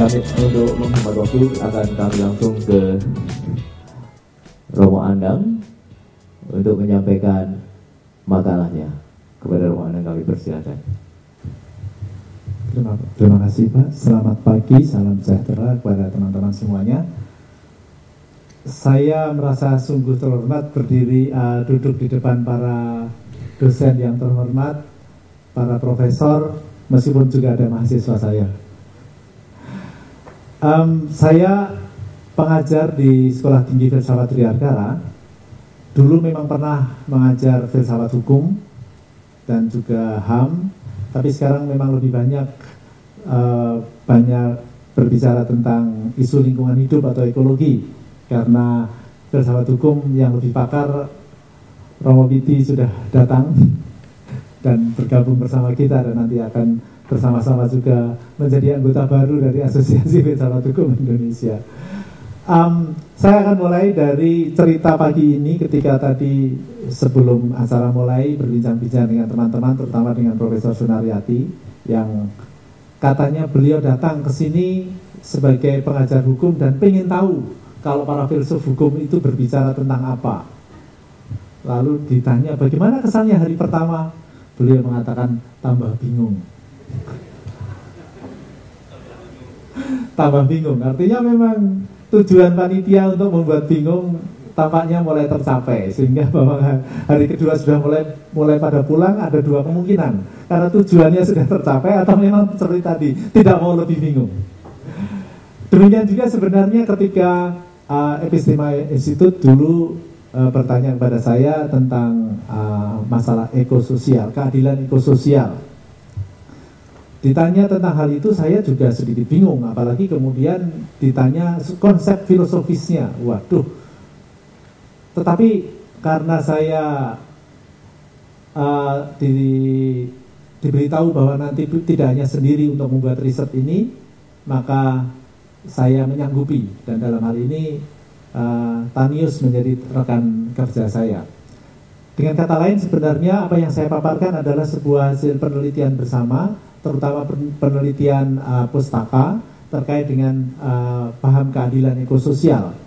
Kami untuk menghemat waktu akan kami langsung ke Romo Andang untuk menyampaikan makalahnya. Kepada Romo Andang kami persilakan. Terima kasih Pak. Selamat pagi, salam sejahtera kepada teman-teman semuanya. Saya merasa sungguh terhormat berdiri duduk di depan para dosen yang terhormat, para profesor, meskipun juga ada mahasiswa saya. Saya pengajar di Sekolah Tinggi Filsafat Triarkara. Dulu memang pernah mengajar filsafat hukum dan juga HAM, tapi sekarang memang lebih banyak berbicara tentang isu lingkungan hidup atau ekologi, karena filsafat hukum yang lebih pakar, Romo Piti, sudah datang dan bergabung bersama kita dan nanti akan bersama-sama juga menjadi anggota baru dari Asosiasi Filsafat Hukum Indonesia. Saya akan mulai dari cerita pagi ini ketika tadi sebelum acara mulai berbincang-bincang dengan teman-teman, terutama dengan Profesor Sunaryati, yang katanya beliau datang ke sini sebagai pengajar hukum dan pengen tahu kalau para filsuf hukum itu berbicara tentang apa. Lalu ditanya bagaimana kesannya hari pertama, beliau mengatakan tambah bingung. Tambah bingung, artinya memang tujuan panitia untuk membuat bingung tampaknya mulai tercapai, sehingga bahwa hari kedua sudah mulai pada pulang. Ada dua kemungkinan, karena tujuannya sudah tercapai atau memang seperti tadi tidak mau lebih bingung. Demikian juga sebenarnya ketika Epistema Institute dulu bertanya kepada saya tentang masalah ekososial, keadilan ekososial. Ditanya tentang hal itu saya juga sedikit bingung, apalagi kemudian ditanya konsep filosofisnya. Waduh. Tetapi karena saya diberitahu bahwa nanti tidak hanya sendiri untuk membuat riset ini, maka saya menyanggupi, dan dalam hal ini Tanius menjadi rekan kerja saya. Dengan kata lain, sebenarnya apa yang saya paparkan adalah sebuah hasil penelitian bersama, terutama penelitian pustaka terkait dengan paham keadilan ekososial.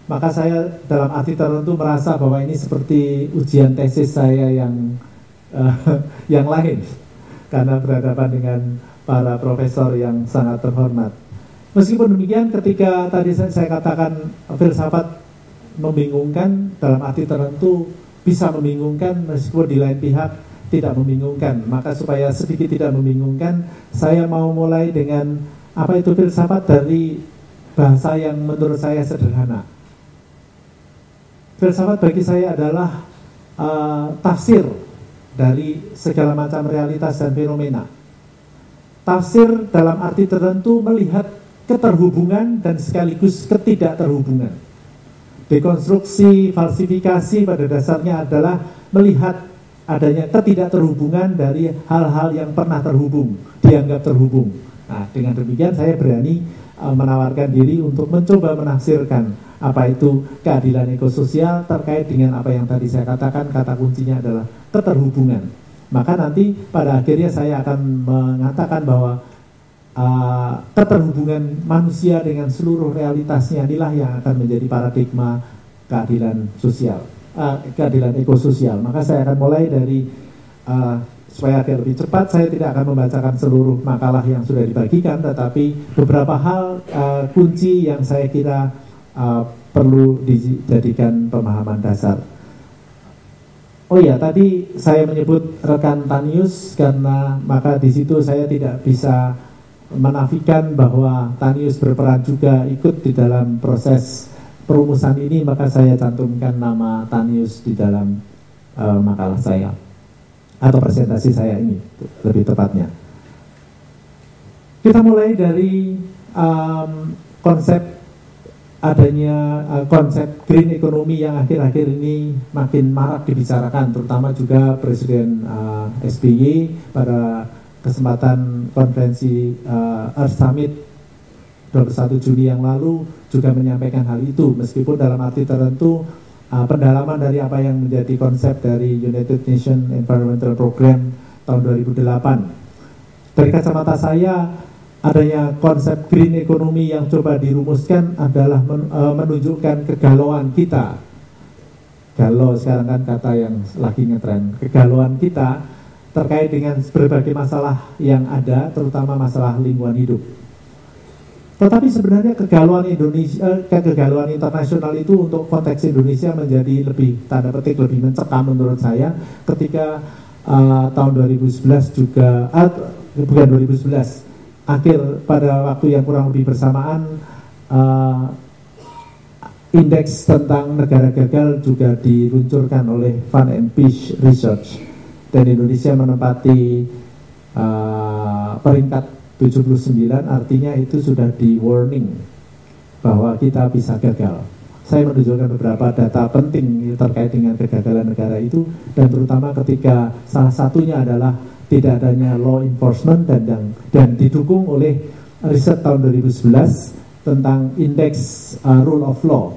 Maka saya dalam arti tertentu merasa bahwa ini seperti ujian tesis saya yang lain, karena berhadapan dengan para profesor yang sangat terhormat. Meskipun demikian, ketika tadi saya katakan filsafat membingungkan, dalam arti tertentu bisa membingungkan, meskipun di lain pihak tidak membingungkan. Maka supaya sedikit tidak membingungkan, saya mau mulai dengan apa itu filsafat dari bahasa yang menurut saya sederhana. Filsafat bagi saya adalah tafsir dari segala macam realitas dan fenomena. Tafsir dalam arti tertentu melihat keterhubungan dan sekaligus ketidakterhubungan. Dekonstruksi, falsifikasi pada dasarnya adalah melihat adanya ketidakterhubungan dari hal-hal yang pernah terhubung, dianggap terhubung. Nah, dengan demikian saya berani menawarkan diri untuk mencoba menafsirkan apa itu keadilan ekososial terkait dengan apa yang tadi saya katakan, kata kuncinya adalah keterhubungan. Maka nanti pada akhirnya saya akan mengatakan bahwa keterhubungan manusia dengan seluruh realitasnya inilah yang akan menjadi paradigma keadilan sosial, keadilan ekososial. Maka saya akan mulai dari supaya agak lebih cepat, saya tidak akan membacakan seluruh makalah yang sudah dibagikan, tetapi beberapa hal kunci yang saya kira perlu dijadikan pemahaman dasar. Oh ya, tadi saya menyebut rekan Tanius karena maka di situ saya tidak bisa menafikan bahwa Tanius berperan juga ikut di dalam proses perumusan ini, maka saya cantumkan nama Tanius di dalam makalah saya atau presentasi saya ini lebih tepatnya. Kita mulai dari konsep adanya konsep green economy yang akhir-akhir ini makin marak dibicarakan, terutama juga Presiden SBY pada kesempatan konferensi Earth Summit 21 Juni yang lalu juga menyampaikan hal itu, meskipun dalam arti tertentu pendalaman dari apa yang menjadi konsep dari United Nations Environmental Program tahun 2008. Dari kacamata saya, adanya konsep green economy yang coba dirumuskan adalah menunjukkan kegalauan kita. Galau sekarang kan kata yang lagi ngetren. Kegalauan kita terkait dengan berbagai masalah yang ada, terutama masalah lingkungan hidup. Tetapi sebenarnya kegalauan Indonesia, kegalauan internasional itu untuk konteks Indonesia menjadi lebih, tanda petik, lebih mencekam menurut saya ketika tahun 2011 juga, bukan 2011, akhir pada waktu yang kurang lebih bersamaan, indeks tentang negara gagal juga diluncurkan oleh Fund and Fish Research, dan Indonesia menempati peringkat 79, artinya itu sudah di warning bahwa kita bisa gagal. Saya menunjukkan beberapa data penting terkait dengan kegagalan negara itu, dan terutama ketika salah satunya adalah tidak adanya law enforcement dan didukung oleh riset tahun 2011 tentang indeks rule of law,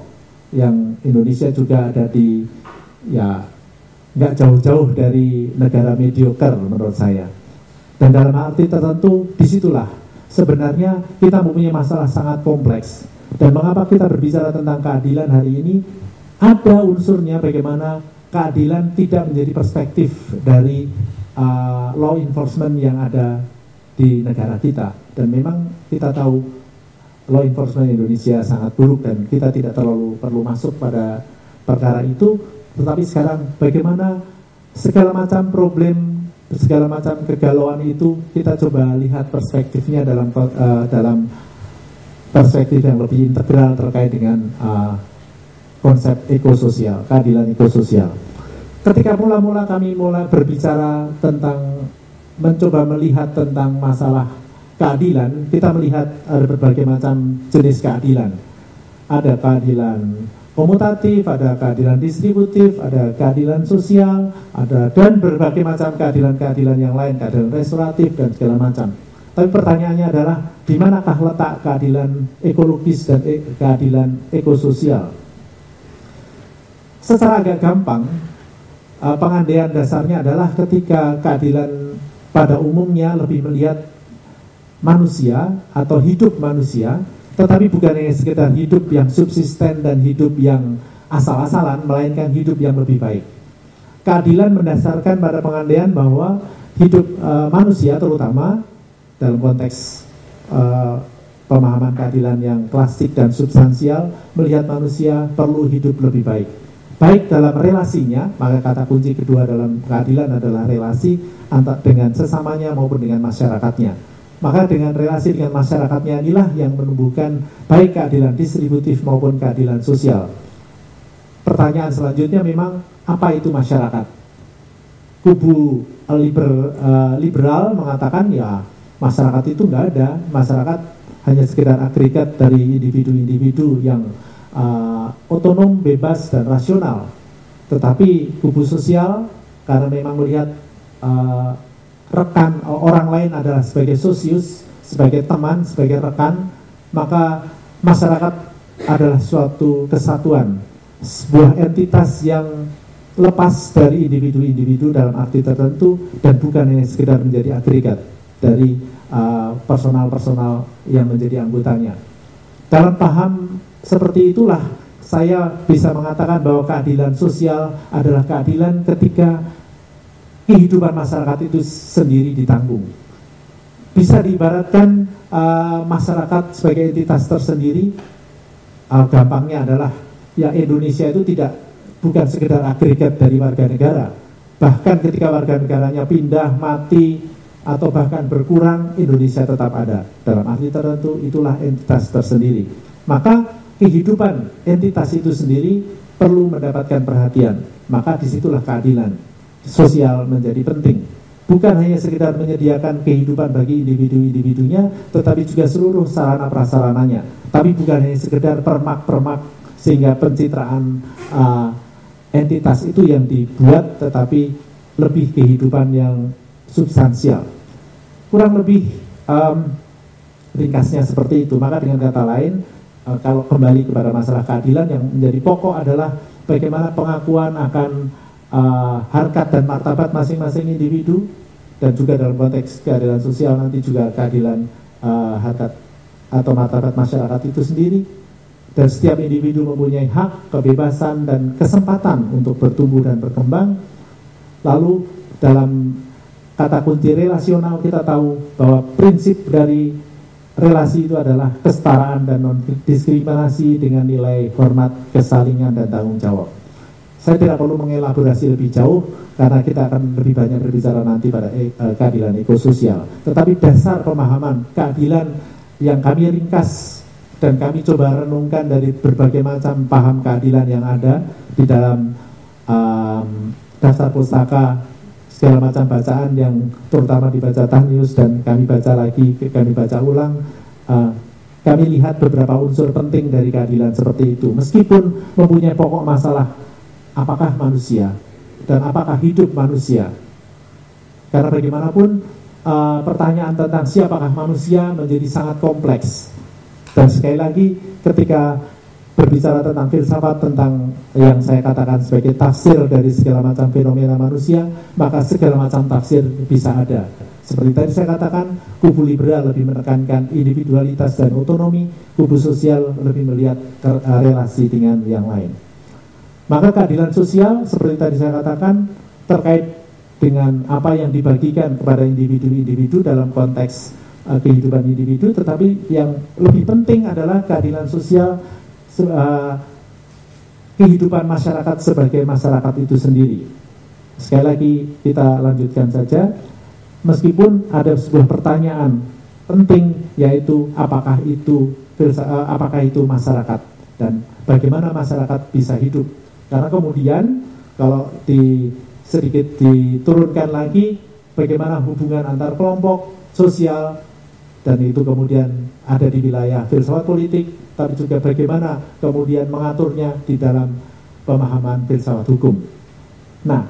yang Indonesia juga ada di, ya nggak jauh-jauh dari negara mediocre menurut saya. Dan dalam arti tertentu disitulah sebenarnya kita mempunyai masalah sangat kompleks. Dan mengapa kita berbicara tentang keadilan hari ini? Ada unsurnya bagaimana keadilan tidak menjadi perspektif dari law enforcement yang ada di negara kita. Dan memang kita tahu law enforcement Indonesia sangat buruk dan kita tidak terlalu perlu masuk pada perkara itu. Tetapi sekarang bagaimana segala macam problem, segala macam kegalauan itu kita coba lihat perspektifnya dalam perspektif yang lebih integral terkait dengan konsep ekososial, keadilan ekososial. Ketika mula-mula kami mulai berbicara tentang mencoba melihat tentang masalah keadilan, kita melihat ada berbagai macam jenis keadilan. Ada keadilan komutatif, ada keadilan distributif, ada keadilan sosial, ada dan berbagai macam keadilan-keadilan yang lain, keadilan restoratif dan segala macam. Tapi pertanyaannya adalah di manakah letak keadilan ekologis dan keadilan ekososial? Secara agak gampang, pengandaian dasarnya adalah ketika keadilan pada umumnya lebih melihat manusia atau hidup manusia, tetapi bukan hanya sekedar hidup yang subsisten dan hidup yang asal-asalan, melainkan hidup yang lebih baik. Keadilan mendasarkan pada pengandaian bahwa hidup manusia, terutama dalam konteks pemahaman keadilan yang klasik dan substansial, melihat manusia perlu hidup lebih baik. Baik dalam relasinya, maka kata kunci kedua dalam keadilan adalah relasi antara dengan sesamanya maupun dengan masyarakatnya. Maka dengan relasi dengan masyarakatnya inilah yang menumbuhkan baik keadilan distributif maupun keadilan sosial. Pertanyaan selanjutnya memang apa itu masyarakat? Kubu liberal mengatakan ya masyarakat itu nggak ada, masyarakat hanya sekedar agregat dari individu-individu yang otonom, bebas, dan rasional. Tetapi kubu sosial karena memang melihat rekan orang lain adalah sebagai sosius, sebagai teman, sebagai rekan, maka masyarakat adalah suatu kesatuan, sebuah entitas yang lepas dari individu-individu dalam arti tertentu dan bukan hanya sekedar menjadi agregat dari personal-personal yang menjadi anggotanya. Dalam paham seperti itulah saya bisa mengatakan bahwa keadilan sosial adalah keadilan ketika kehidupan masyarakat itu sendiri ditanggung. Bisa diibaratkan masyarakat sebagai entitas tersendiri, gampangnya adalah ya Indonesia itu bukan sekedar agregat dari warga negara. Bahkan ketika warga negaranya pindah, mati, atau bahkan berkurang, Indonesia tetap ada. Dalam arti tertentu itulah entitas tersendiri. Maka kehidupan entitas itu sendiri perlu mendapatkan perhatian. Maka disitulah keadilan sosial menjadi penting. Bukan hanya sekedar menyediakan kehidupan bagi individu-individunya, tetapi juga seluruh sarana prasarananya. Tapi bukan hanya sekedar permak-permak sehingga pencitraan entitas itu yang dibuat, tetapi lebih kehidupan yang substansial. Kurang lebih ringkasnya seperti itu. Maka dengan kata lain, kalau kembali kepada masalah keadilan, yang menjadi pokok adalah bagaimana pengakuan akan harkat dan martabat masing-masing individu, dan juga dalam konteks keadilan sosial nanti juga keadilan harkat atau martabat masyarakat itu sendiri, dan setiap individu mempunyai hak, kebebasan, dan kesempatan untuk bertumbuh dan berkembang. Lalu dalam kata kunci relasional kita tahu bahwa prinsip dari relasi itu adalah kesetaraan dan non-diskriminasi dengan nilai hormat, kesalingan, dan tanggung jawab. Saya tidak perlu mengelaborasi lebih jauh karena kita akan lebih banyak berbicara nanti pada keadilan ekososial. Tetapi dasar pemahaman keadilan yang kami ringkas dan kami coba renungkan dari berbagai macam paham keadilan yang ada di dalam daftar pustaka, segala macam bacaan yang terutama dibaca Tahnius dan kami baca lagi, kami baca ulang. Kami lihat beberapa unsur penting dari keadilan seperti itu, meskipun mempunyai pokok masalah apakah manusia dan apakah hidup manusia. Karena bagaimanapun pertanyaan tentang siapakah manusia menjadi sangat kompleks. Dan sekali lagi ketika berbicara tentang filsafat, tentang yang saya katakan sebagai tafsir dari segala macam fenomena manusia, maka segala macam tafsir bisa ada. Seperti tadi saya katakan, kubu liberal lebih menekankan individualitas dan otonomi, kubu sosial lebih melihat relasi dengan yang lain. Maka keadilan sosial seperti tadi saya katakan terkait dengan apa yang dibagikan kepada individu-individu dalam konteks kehidupan individu, tetapi yang lebih penting adalah keadilan sosial kehidupan masyarakat sebagai masyarakat itu sendiri. Sekali lagi kita lanjutkan saja, meskipun ada sebuah pertanyaan penting, yaitu apakah itu masyarakat dan bagaimana masyarakat bisa hidup. Karena kemudian kalau sedikit diturunkan lagi, bagaimana hubungan antar kelompok sosial, dan itu kemudian ada di wilayah filsafat politik, tapi juga bagaimana kemudian mengaturnya di dalam pemahaman filsafat hukum. Nah,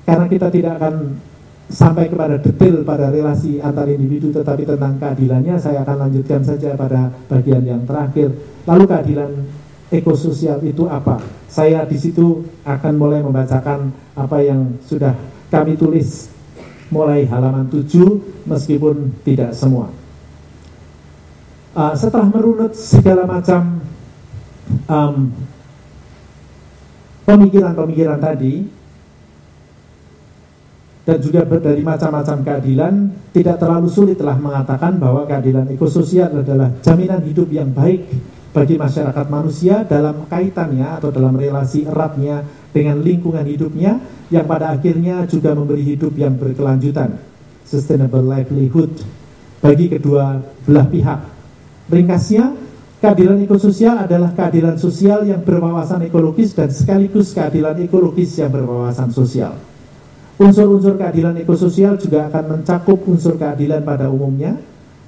karena kita tidak akan sampai kepada detail pada relasi antar individu, tetapi tentang keadilannya saya akan lanjutkan saja pada bagian yang terakhir. Lalu keadilan ekososial itu apa? Saya di situ akan mulai membacakan apa yang sudah kami tulis mulai halaman 7, meskipun tidak semua. Setelah merunut segala macam pemikiran-pemikiran tadi dan juga dari macam-macam keadilan, tidak terlalu sulitlah mengatakan bahwa keadilan ekososial adalah jaminan hidup yang baik bagi masyarakat manusia dalam kaitannya atau dalam relasi eratnya dengan lingkungan hidupnya, yang pada akhirnya juga memberi hidup yang berkelanjutan, sustainable livelihood, bagi kedua belah pihak. Ringkasnya, keadilan ekososial adalah keadilan sosial yang berwawasan ekologis dan sekaligus keadilan ekologis yang berwawasan sosial. Unsur-unsur keadilan ekososial juga akan mencakup unsur keadilan pada umumnya,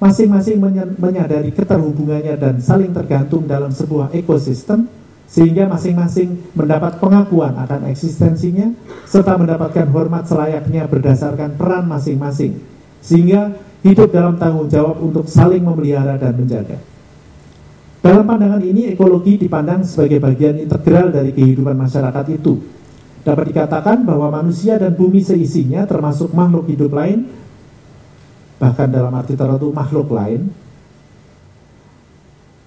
masing-masing menyadari keterhubungannya dan saling tergantung dalam sebuah ekosistem, sehingga masing-masing mendapat pengakuan akan eksistensinya, serta mendapatkan hormat selayaknya berdasarkan peran masing-masing, sehingga hidup dalam tanggung jawab untuk saling memelihara dan menjaga. Dalam pandangan ini, ekologi dipandang sebagai bagian integral dari kehidupan masyarakat itu. Dapat dikatakan bahwa manusia dan bumi seisinya, termasuk makhluk hidup lain, bahkan dalam arti tertentu makhluk lain,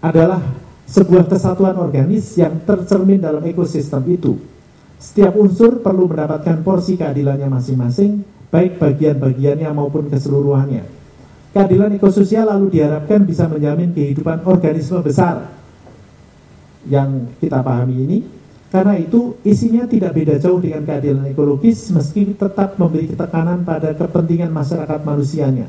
adalah sebuah kesatuan organis yang tercermin dalam ekosistem itu. Setiap unsur perlu mendapatkan porsi keadilannya masing-masing, baik bagian-bagiannya maupun keseluruhannya. Keadilan ekososial lalu diharapkan bisa menjamin kehidupan organisme besar yang kita pahami ini. Karena itu isinya tidak beda jauh dengan keadilan ekologis, meski tetap memberi tekanan pada kepentingan masyarakat manusianya.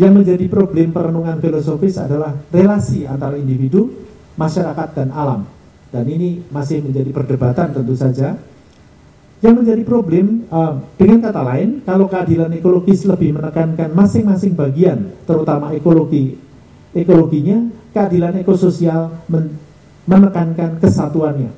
Yang menjadi problem perenungan filosofis adalah relasi antara individu, masyarakat, dan alam. Dan ini masih menjadi perdebatan tentu saja. Yang menjadi problem, dengan kata lain, kalau keadilan ekologis lebih menekankan masing-masing bagian, terutama ekologinya, keadilan ekososial menekankan kesatuannya,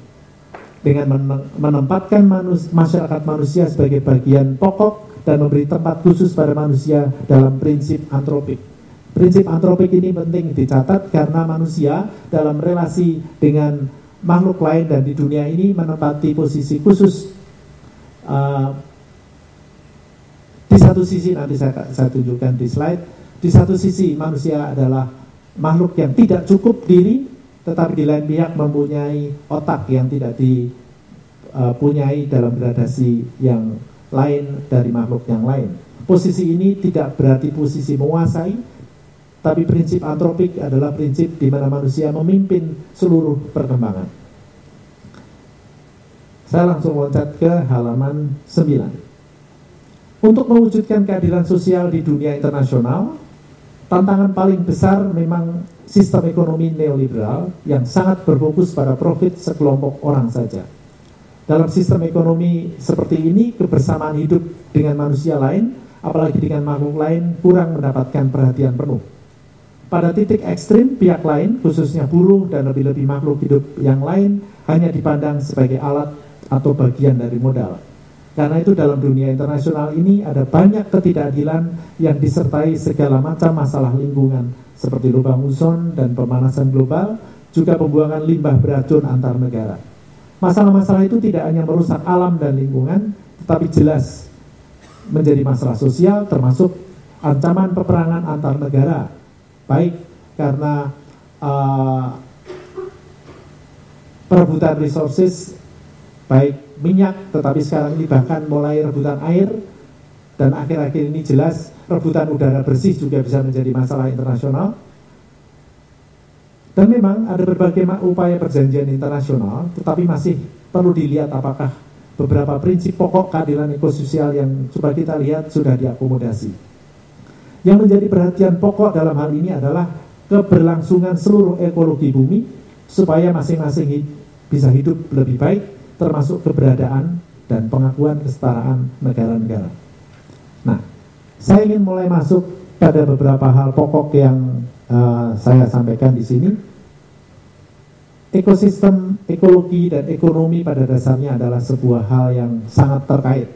dengan menempatkan masyarakat manusia sebagai bagian pokok dan memberi tempat khusus pada manusia dalam prinsip antropik. Prinsip antropik ini penting dicatat karena manusia dalam relasi dengan makhluk lain dan di dunia ini menempati posisi khusus. Di satu sisi, nanti saya tunjukkan di slide, Di satu sisi manusia adalah makhluk yang tidak cukup diri, tetapi di lain pihak mempunyai otak yang tidak dipunyai dalam gradasi yang lain dari makhluk yang lain. Posisi ini tidak berarti posisi menguasai, tapi prinsip antropik adalah prinsip di mana manusia memimpin seluruh perkembangan. Saya langsung loncat ke halaman 9. Untuk mewujudkan keadilan sosial di dunia internasional, tantangan paling besar memang sistem ekonomi neoliberal yang sangat berfokus pada profit sekelompok orang saja. Dalam sistem ekonomi seperti ini, kebersamaan hidup dengan manusia lain, apalagi dengan makhluk lain, kurang mendapatkan perhatian penuh. Pada titik ekstrim, pihak lain, khususnya buruh dan lebih-lebih makhluk hidup yang lain, hanya dipandang sebagai alat atau bagian dari modal. Karena itu dalam dunia internasional ini ada banyak ketidakadilan yang disertai segala macam masalah lingkungan, seperti lubang ozon dan pemanasan global, juga pembuangan limbah beracun antar negara. Masalah-masalah itu tidak hanya merusak alam dan lingkungan, tetapi jelas menjadi masalah sosial, termasuk ancaman peperangan antar negara, baik karena perebutan resources, baik minyak, tetapi sekarang ini bahkan mulai rebutan air, dan akhir-akhir ini jelas rebutan udara bersih juga bisa menjadi masalah internasional. Dan memang ada berbagai upaya perjanjian internasional, tetapi masih perlu dilihat apakah beberapa prinsip pokok keadilan ekososial yang coba kita lihat sudah diakomodasi. Yang menjadi perhatian pokok dalam hal ini adalah keberlangsungan seluruh ekologi bumi, supaya masing-masing bisa hidup lebih baik, termasuk keberadaan dan pengakuan kesetaraan negara-negara. Nah, saya ingin mulai masuk pada beberapa hal pokok yang saya sampaikan di sini. Ekosistem, ekologi, dan ekonomi pada dasarnya adalah sebuah hal yang sangat terkait.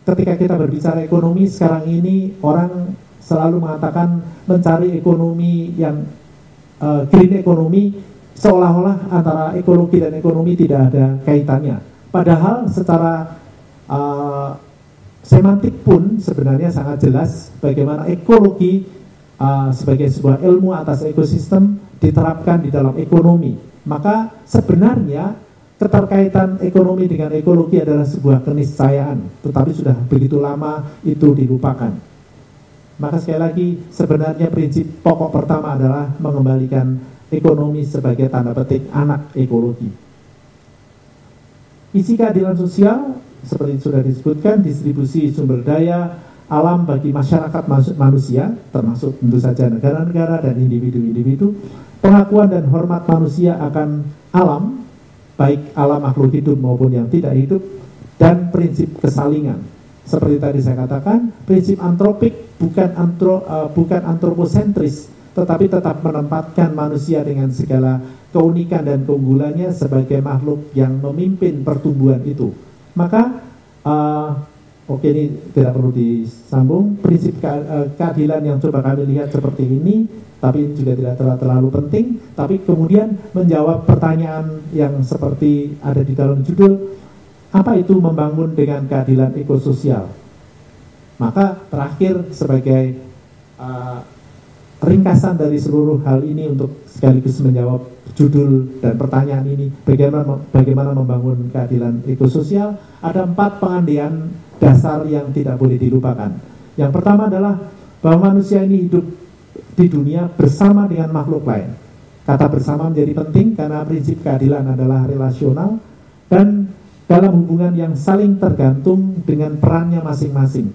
Ketika kita berbicara ekonomi sekarang ini, orang selalu mengatakan mencari ekonomi yang green economy, seolah-olah antara ekologi dan ekonomi tidak ada kaitannya. Padahal secara semantik pun sebenarnya sangat jelas bagaimana ekologi sebagai sebuah ilmu atas ekosistem diterapkan di dalam ekonomi. Maka sebenarnya keterkaitan ekonomi dengan ekologi adalah sebuah keniscayaan, tetapi sudah begitu lama itu dilupakan. Maka sekali lagi, sebenarnya prinsip pokok pertama adalah mengembalikan ekonomi sebagai tanda petik anak ekologi. Isi keadilan sosial seperti sudah disebutkan, distribusi sumber daya alam bagi masyarakat manusia, termasuk tentu saja negara-negara dan individu-individu, pengakuan dan hormat manusia akan alam, baik alam makhluk hidup maupun yang tidak hidup, dan prinsip kesalingan. Seperti tadi saya katakan, prinsip antropik bukan antroposentris, tetapi tetap menempatkan manusia dengan segala keunikan dan keunggulannya sebagai makhluk yang memimpin pertumbuhan itu. Maka oke, ini tidak perlu disambung. Prinsip keadilan yang coba kami lihat seperti ini, tapi juga tidak terlalu penting, tapi kemudian menjawab pertanyaan yang seperti ada di dalam judul, apa itu membangun dengan keadilan ekososial? Maka terakhir sebagai ringkasan dari seluruh hal ini untuk sekaligus menjawab judul dan pertanyaan ini, bagaimana membangun keadilan ekososial, ada 4 pengandian dasar yang tidak boleh dilupakan. Yang pertama adalah bahwa manusia ini hidup di dunia bersama dengan makhluk lain. Kata bersama menjadi penting karena prinsip keadilan adalah relasional dan dalam hubungan yang saling tergantung dengan perannya masing-masing.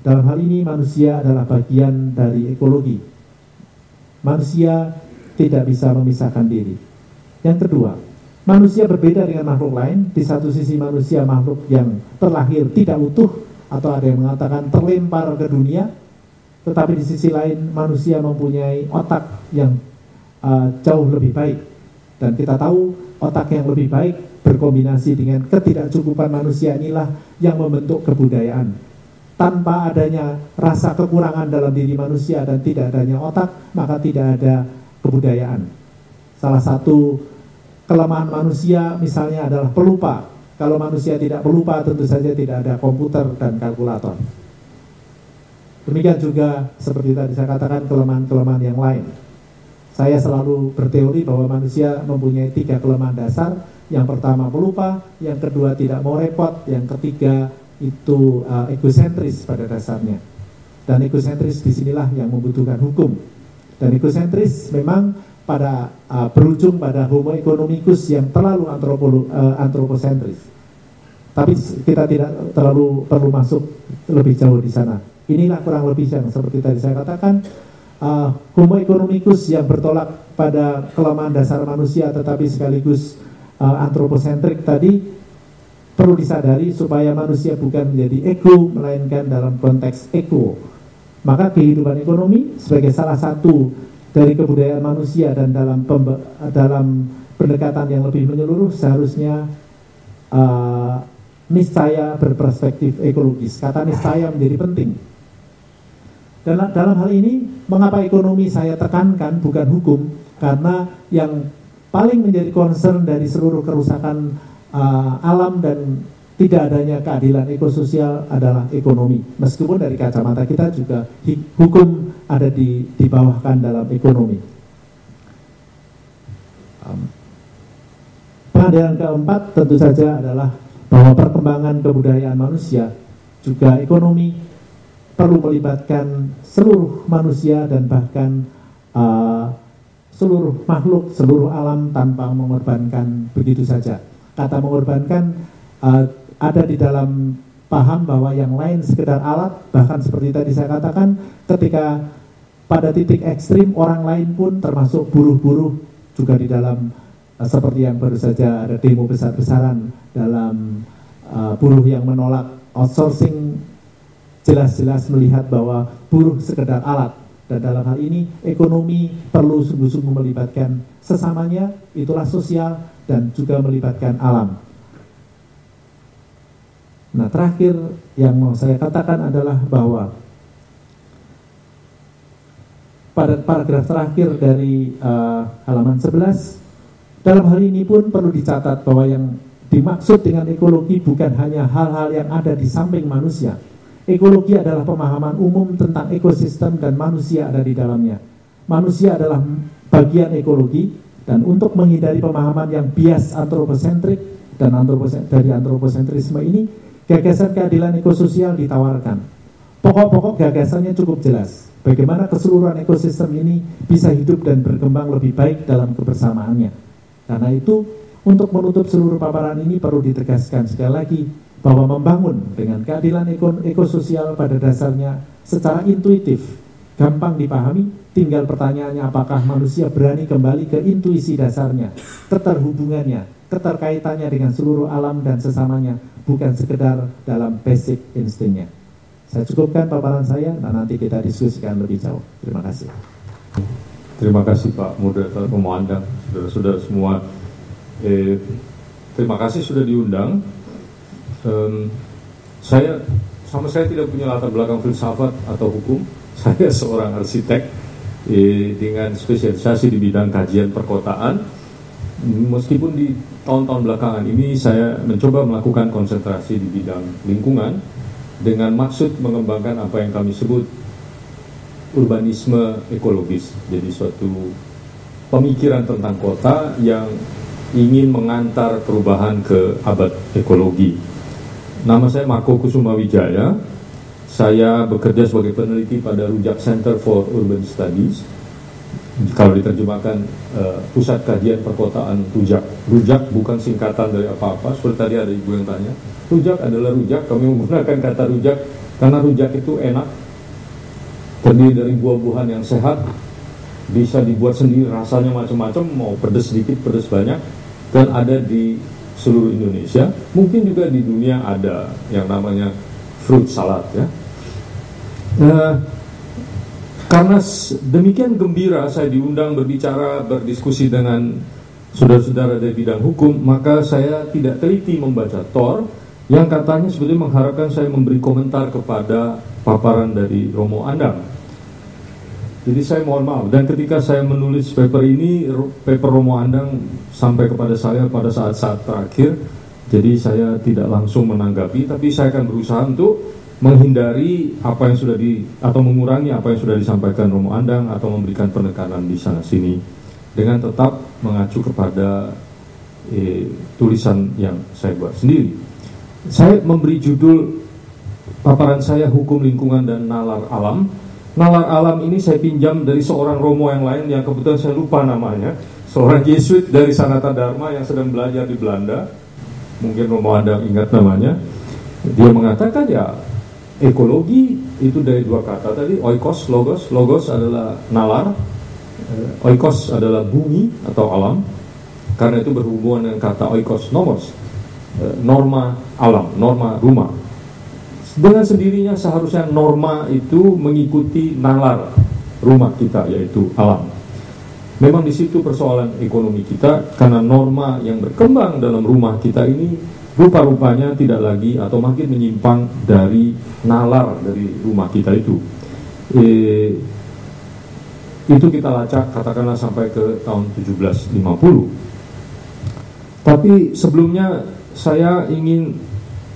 Dalam hal ini manusia adalah bagian dari ekologi. Manusia tidak bisa memisahkan diri. Yang kedua, manusia berbeda dengan makhluk lain. Di satu sisi manusia makhluk yang terlahir tidak utuh, atau ada yang mengatakan terlempar ke dunia. Tetapi di sisi lain manusia mempunyai otak yang jauh lebih baik. Dan kita tahu otak yang lebih baik berkombinasi dengan ketidakcukupan manusia inilah yang membentuk kebudayaan. Tanpa adanya rasa kekurangan dalam diri manusia dan tidak adanya otak, maka tidak ada kebudayaan. Salah satu kelemahan manusia misalnya adalah pelupa. Kalau manusia tidak pelupa, tentu saja tidak ada komputer dan kalkulator. Demikian juga seperti tadi saya katakan kelemahan-kelemahan yang lain. Saya selalu berteori bahwa manusia mempunyai 3 kelemahan dasar. Yang pertama pelupa, yang kedua tidak mau repot, yang ketiga itu egosentris pada dasarnya. Dan egosentris disinilah yang membutuhkan hukum. Dan egosentris memang pada berujung pada homo economicus yang terlalu antroposentris. Tapi kita tidak terlalu perlu masuk lebih jauh di sana. Inilah kurang lebih yang seperti tadi saya katakan, homo economicus yang bertolak pada kelemahan dasar manusia tetapi sekaligus antroposentrik tadi perlu disadari supaya manusia bukan menjadi ego melainkan dalam konteks eko. Maka kehidupan ekonomi sebagai salah satu dari kebudayaan manusia dan dalam pendekatan yang lebih menyeluruh seharusnya niscaya berperspektif ekologis. Kata niscaya menjadi penting. Dalam hal ini, mengapa ekonomi saya tekankan bukan hukum? Karena yang paling menjadi concern dari seluruh kerusakan alam dan tidak adanya keadilan ekososial adalah ekonomi. Meskipun dari kacamata kita juga hukum ada dibawahkan dalam ekonomi. Pengadilan keempat tentu saja adalah bahwa perkembangan kebudayaan manusia juga ekonomi perlu melibatkan seluruh manusia dan bahkan seluruh makhluk, seluruh alam tanpa mengorbankan begitu saja. Kata mengorbankan ada di dalam paham bahwa yang lain sekedar alat, bahkan seperti tadi saya katakan, ketika pada titik ekstrim orang lain pun termasuk buruh-buruh juga di dalam seperti yang baru saja ada demo besar-besaran dalam buruh yang menolak outsourcing, jelas-jelas melihat bahwa buruh sekedar alat. Dan dalam hal ini ekonomi perlu sungguh-sungguh melibatkan sesamanya, itulah sosial, dan juga melibatkan alam. Nah, terakhir yang mau saya katakan adalah bahwa pada paragraf terakhir dari halaman 11, dalam hal ini pun perlu dicatat bahwa yang dimaksud dengan ekologi bukan hanya hal-hal yang ada di samping manusia. Ekologi adalah pemahaman umum tentang ekosistem dan manusia ada di dalamnya. Manusia adalah bagian ekologi, dan untuk menghindari pemahaman yang bias antroposentrik dan dari antroposentrisme ini, gagasan keadilan ekososial ditawarkan. Pokok-pokok gagasannya cukup jelas. Bagaimana keseluruhan ekosistem ini bisa hidup dan berkembang lebih baik dalam kebersamaannya. Karena itu, untuk menutup seluruh paparan ini perlu ditegaskan sekali lagi bahwa membangun dengan keadilan ekososial pada dasarnya secara intuitif, gampang dipahami, tinggal pertanyaannya apakah manusia berani kembali ke intuisi dasarnya, keterhubungannya, keterkaitannya dengan seluruh alam dan sesamanya, bukan sekedar dalam basic instingnya. Saya cukupkan paparan saya, dan nanti kita diskusikan lebih jauh. Terima kasih. Terima kasih Pak Moderator Pemandang, saudara-saudara semua. Terima kasih sudah diundang. Saya tidak punya latar belakang filsafat atau hukum. Saya seorang arsitek dengan spesialisasi di bidang kajian perkotaan. Meskipun di tahun-tahun belakangan ini saya mencoba melakukan konsentrasi di bidang lingkungan dengan maksud mengembangkan apa yang kami sebut urbanisme ekologis. Jadi suatu pemikiran tentang kota yang ingin mengantar perubahan ke abad ekologi. Nama saya Marco Kusuma Wijaya. Saya bekerja sebagai peneliti pada Rujak Center for Urban Studies. Kalau diterjemahkan Pusat Kajian Perkotaan Rujak. Rujak bukan singkatan dari apa-apa. Seperti tadi ada ibu yang tanya. Rujak adalah rujak. Kami menggunakan kata rujak karena rujak itu enak, terdiri dari buah-buahan yang sehat, bisa dibuat sendiri, rasanya macam-macam, mau pedas sedikit, pedas banyak, dan ada di seluruh Indonesia. Mungkin juga di dunia ada yang namanya fruit salad ya. Karena demikian gembira saya diundang berbicara, berdiskusi dengan saudara-saudara dari bidang hukum, maka saya tidak teliti membaca Thor yang katanya sebetulnya mengharapkan saya memberi komentar kepada paparan dari Romo Andang. Jadi saya mohon maaf, dan ketika saya menulis paper ini, paper Romo Andang sampai kepada saya pada saat-saat terakhir, jadi saya tidak langsung menanggapi, tapi saya akan berusaha untuk menghindari apa yang sudah atau mengurangi apa yang sudah disampaikan Romo Andang atau memberikan penekanan di sana sini, dengan tetap mengacu kepada tulisan yang saya buat sendiri. Saya memberi judul paparan saya Hukum Lingkungan dan Nalar Alam. Nalar Alam ini saya pinjam dari seorang Romo yang lain yang kebetulan saya lupa namanya, seorang Yesuit dari Sanata Dharma yang sedang belajar di Belanda. Mungkin Romo Andang ingat namanya. Dia mengatakan ya, ekologi itu dari dua kata tadi, oikos, logos. Logos adalah nalar, oikos adalah bumi atau alam. Karena itu berhubungan dengan kata oikos nomos, norma alam, norma rumah. Dengan sendirinya seharusnya norma itu mengikuti nalar rumah kita, yaitu alam. Memang di situ persoalan ekonomi kita, karena norma yang berkembang dalam rumah kita ini rupa-rupanya tidak lagi atau makin menyimpang dari nalar dari rumah kita itu. Itu kita lacak katakanlah sampai ke tahun 1750. Tapi sebelumnya saya ingin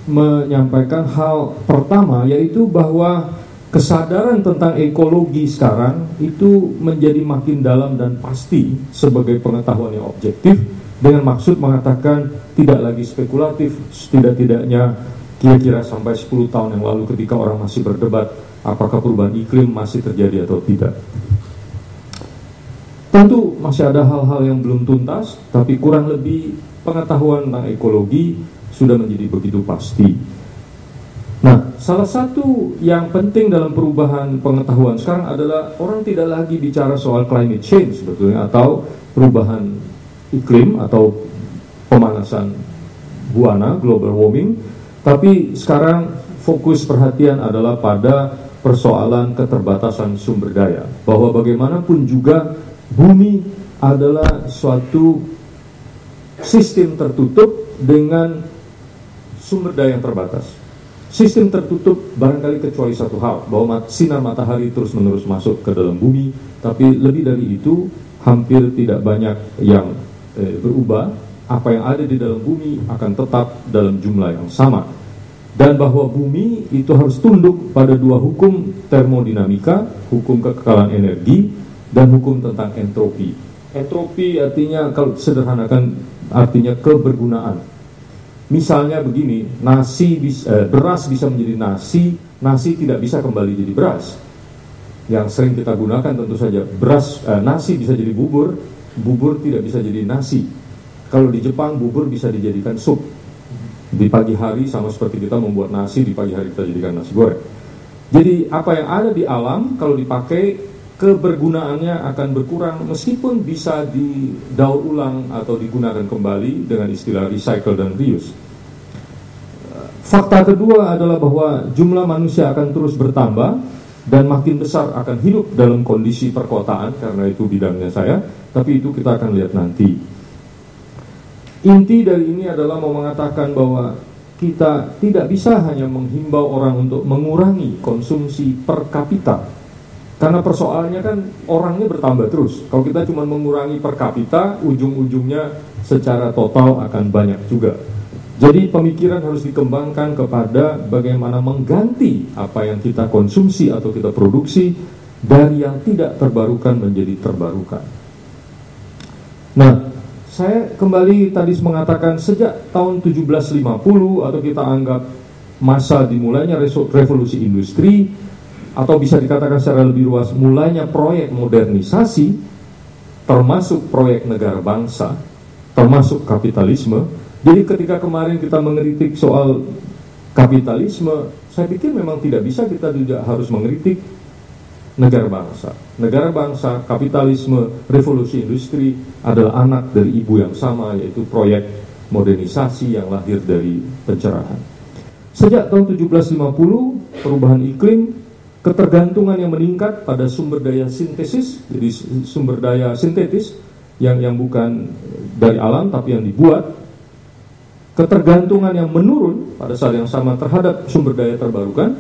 menyampaikan hal pertama, yaitu bahwa kesadaran tentang ekologi sekarang itu menjadi makin dalam dan pasti sebagai pengetahuan yang objektif, dengan maksud mengatakan tidak lagi spekulatif. Tidak-tidaknya kira-kira sampai 10 tahun yang lalu ketika orang masih berdebat apakah perubahan iklim masih terjadi atau tidak. Tentu masih ada hal-hal yang belum tuntas, tapi kurang lebih pengetahuan tentang ekologi sudah menjadi begitu pasti. Nah, salah satu yang penting dalam perubahan pengetahuan sekarang adalah orang tidak lagi bicara soal climate change sebetulnya, atau perubahan iklim atau pemanasan buana, global warming, tapi sekarang fokus perhatian adalah pada persoalan keterbatasan sumber daya, bahwa bagaimanapun juga bumi adalah suatu sistem tertutup dengan sumber daya yang terbatas. Sistem tertutup barangkali kecuali satu hal, bahwa sinar matahari terus-menerus masuk ke dalam bumi, tapi lebih dari itu hampir tidak banyak yang berubah. Apa yang ada di dalam bumi akan tetap dalam jumlah yang sama. Dan bahwa bumi itu harus tunduk pada dua hukum termodinamika, hukum kekekalan energi, dan hukum tentang entropi. Entropi artinya, kalau sederhanakan, artinya kebergunaan. Misalnya begini, beras bisa menjadi nasi, nasi tidak bisa kembali jadi beras. Yang sering kita gunakan tentu saja nasi bisa jadi bubur, bubur tidak bisa jadi nasi. Kalau di Jepang bubur bisa dijadikan sup. Di pagi hari sama seperti kita membuat nasi, di pagi hari kita jadikan nasi goreng. Jadi apa yang ada di alam kalau dipakai, kebergunaannya akan berkurang, meskipun bisa didaur ulang atau digunakan kembali dengan istilah recycle dan reuse. Fakta kedua adalah bahwa jumlah manusia akan terus bertambah dan makin besar akan hidup dalam kondisi perkotaan, karena itu bidangnya saya, tapi itu kita akan lihat nanti. Inti dari ini adalah mau mengatakan bahwa kita tidak bisa hanya menghimbau orang untuk mengurangi konsumsi per kapita, karena persoalannya kan orangnya bertambah terus. Kalau kita cuma mengurangi per kapita, ujung-ujungnya secara total akan banyak juga. Jadi pemikiran harus dikembangkan kepada bagaimana mengganti apa yang kita konsumsi atau kita produksi dari yang tidak terbarukan menjadi terbarukan. Nah, saya kembali tadi mengatakan sejak tahun 1750, atau kita anggap masa dimulainya revolusi industri, atau bisa dikatakan secara lebih luas mulainya proyek modernisasi, termasuk proyek negara bangsa, termasuk kapitalisme. Jadi ketika kemarin kita mengkritik soal kapitalisme, saya pikir memang tidak bisa kita juga harus mengkritik negara bangsa. Negara bangsa, kapitalisme, revolusi industri adalah anak dari ibu yang sama, yaitu proyek modernisasi yang lahir dari pencerahan. Sejak tahun 1750, perubahan iklim, ketergantungan yang meningkat pada sumber daya sintesis, jadi sumber daya sintetis yang bukan dari alam tapi yang dibuat, ketergantungan yang menurun pada saat yang sama terhadap sumber daya terbarukan,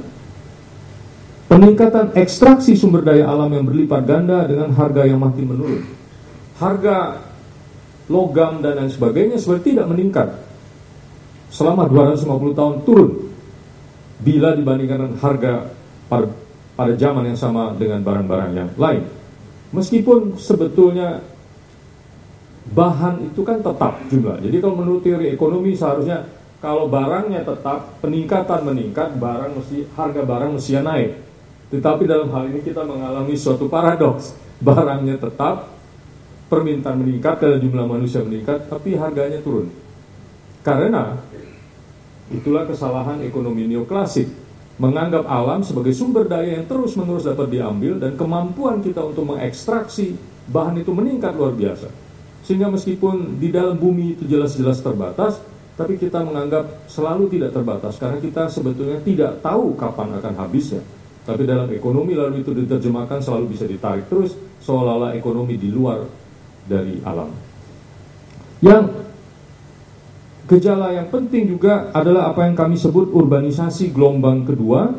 peningkatan ekstraksi sumber daya alam yang berlipat ganda dengan harga yang makin menurun. Harga logam dan lain sebagainya sebenarnya tidak meningkat selama 250 tahun, turun. bila dibandingkan harga pada zaman yang sama dengan barang-barang yang lain. Meskipun sebetulnya bahan itu kan tetap jumlah. Jadi kalau menurut teori ekonomi seharusnya kalau barangnya tetap, peningkatan meningkat, harga barang mesti naik. Tetapi dalam hal ini kita mengalami suatu paradoks. Barangnya tetap, permintaan meningkat karena jumlah manusia meningkat, tapi harganya turun. Karena itulah kesalahan ekonomi neoklasik, menganggap alam sebagai sumber daya yang terus-menerus dapat diambil dan kemampuan kita untuk mengekstraksi bahan itu meningkat luar biasa. Sehingga meskipun di dalam bumi itu jelas-jelas terbatas, tapi kita menganggap selalu tidak terbatas karena kita sebetulnya tidak tahu kapan akan habisnya. Tapi dalam ekonomi lalu itu diterjemahkan selalu bisa ditarik terus, seolah-olah ekonomi di luar dari alam. Yang gejala yang penting juga adalah apa yang kami sebut urbanisasi gelombang kedua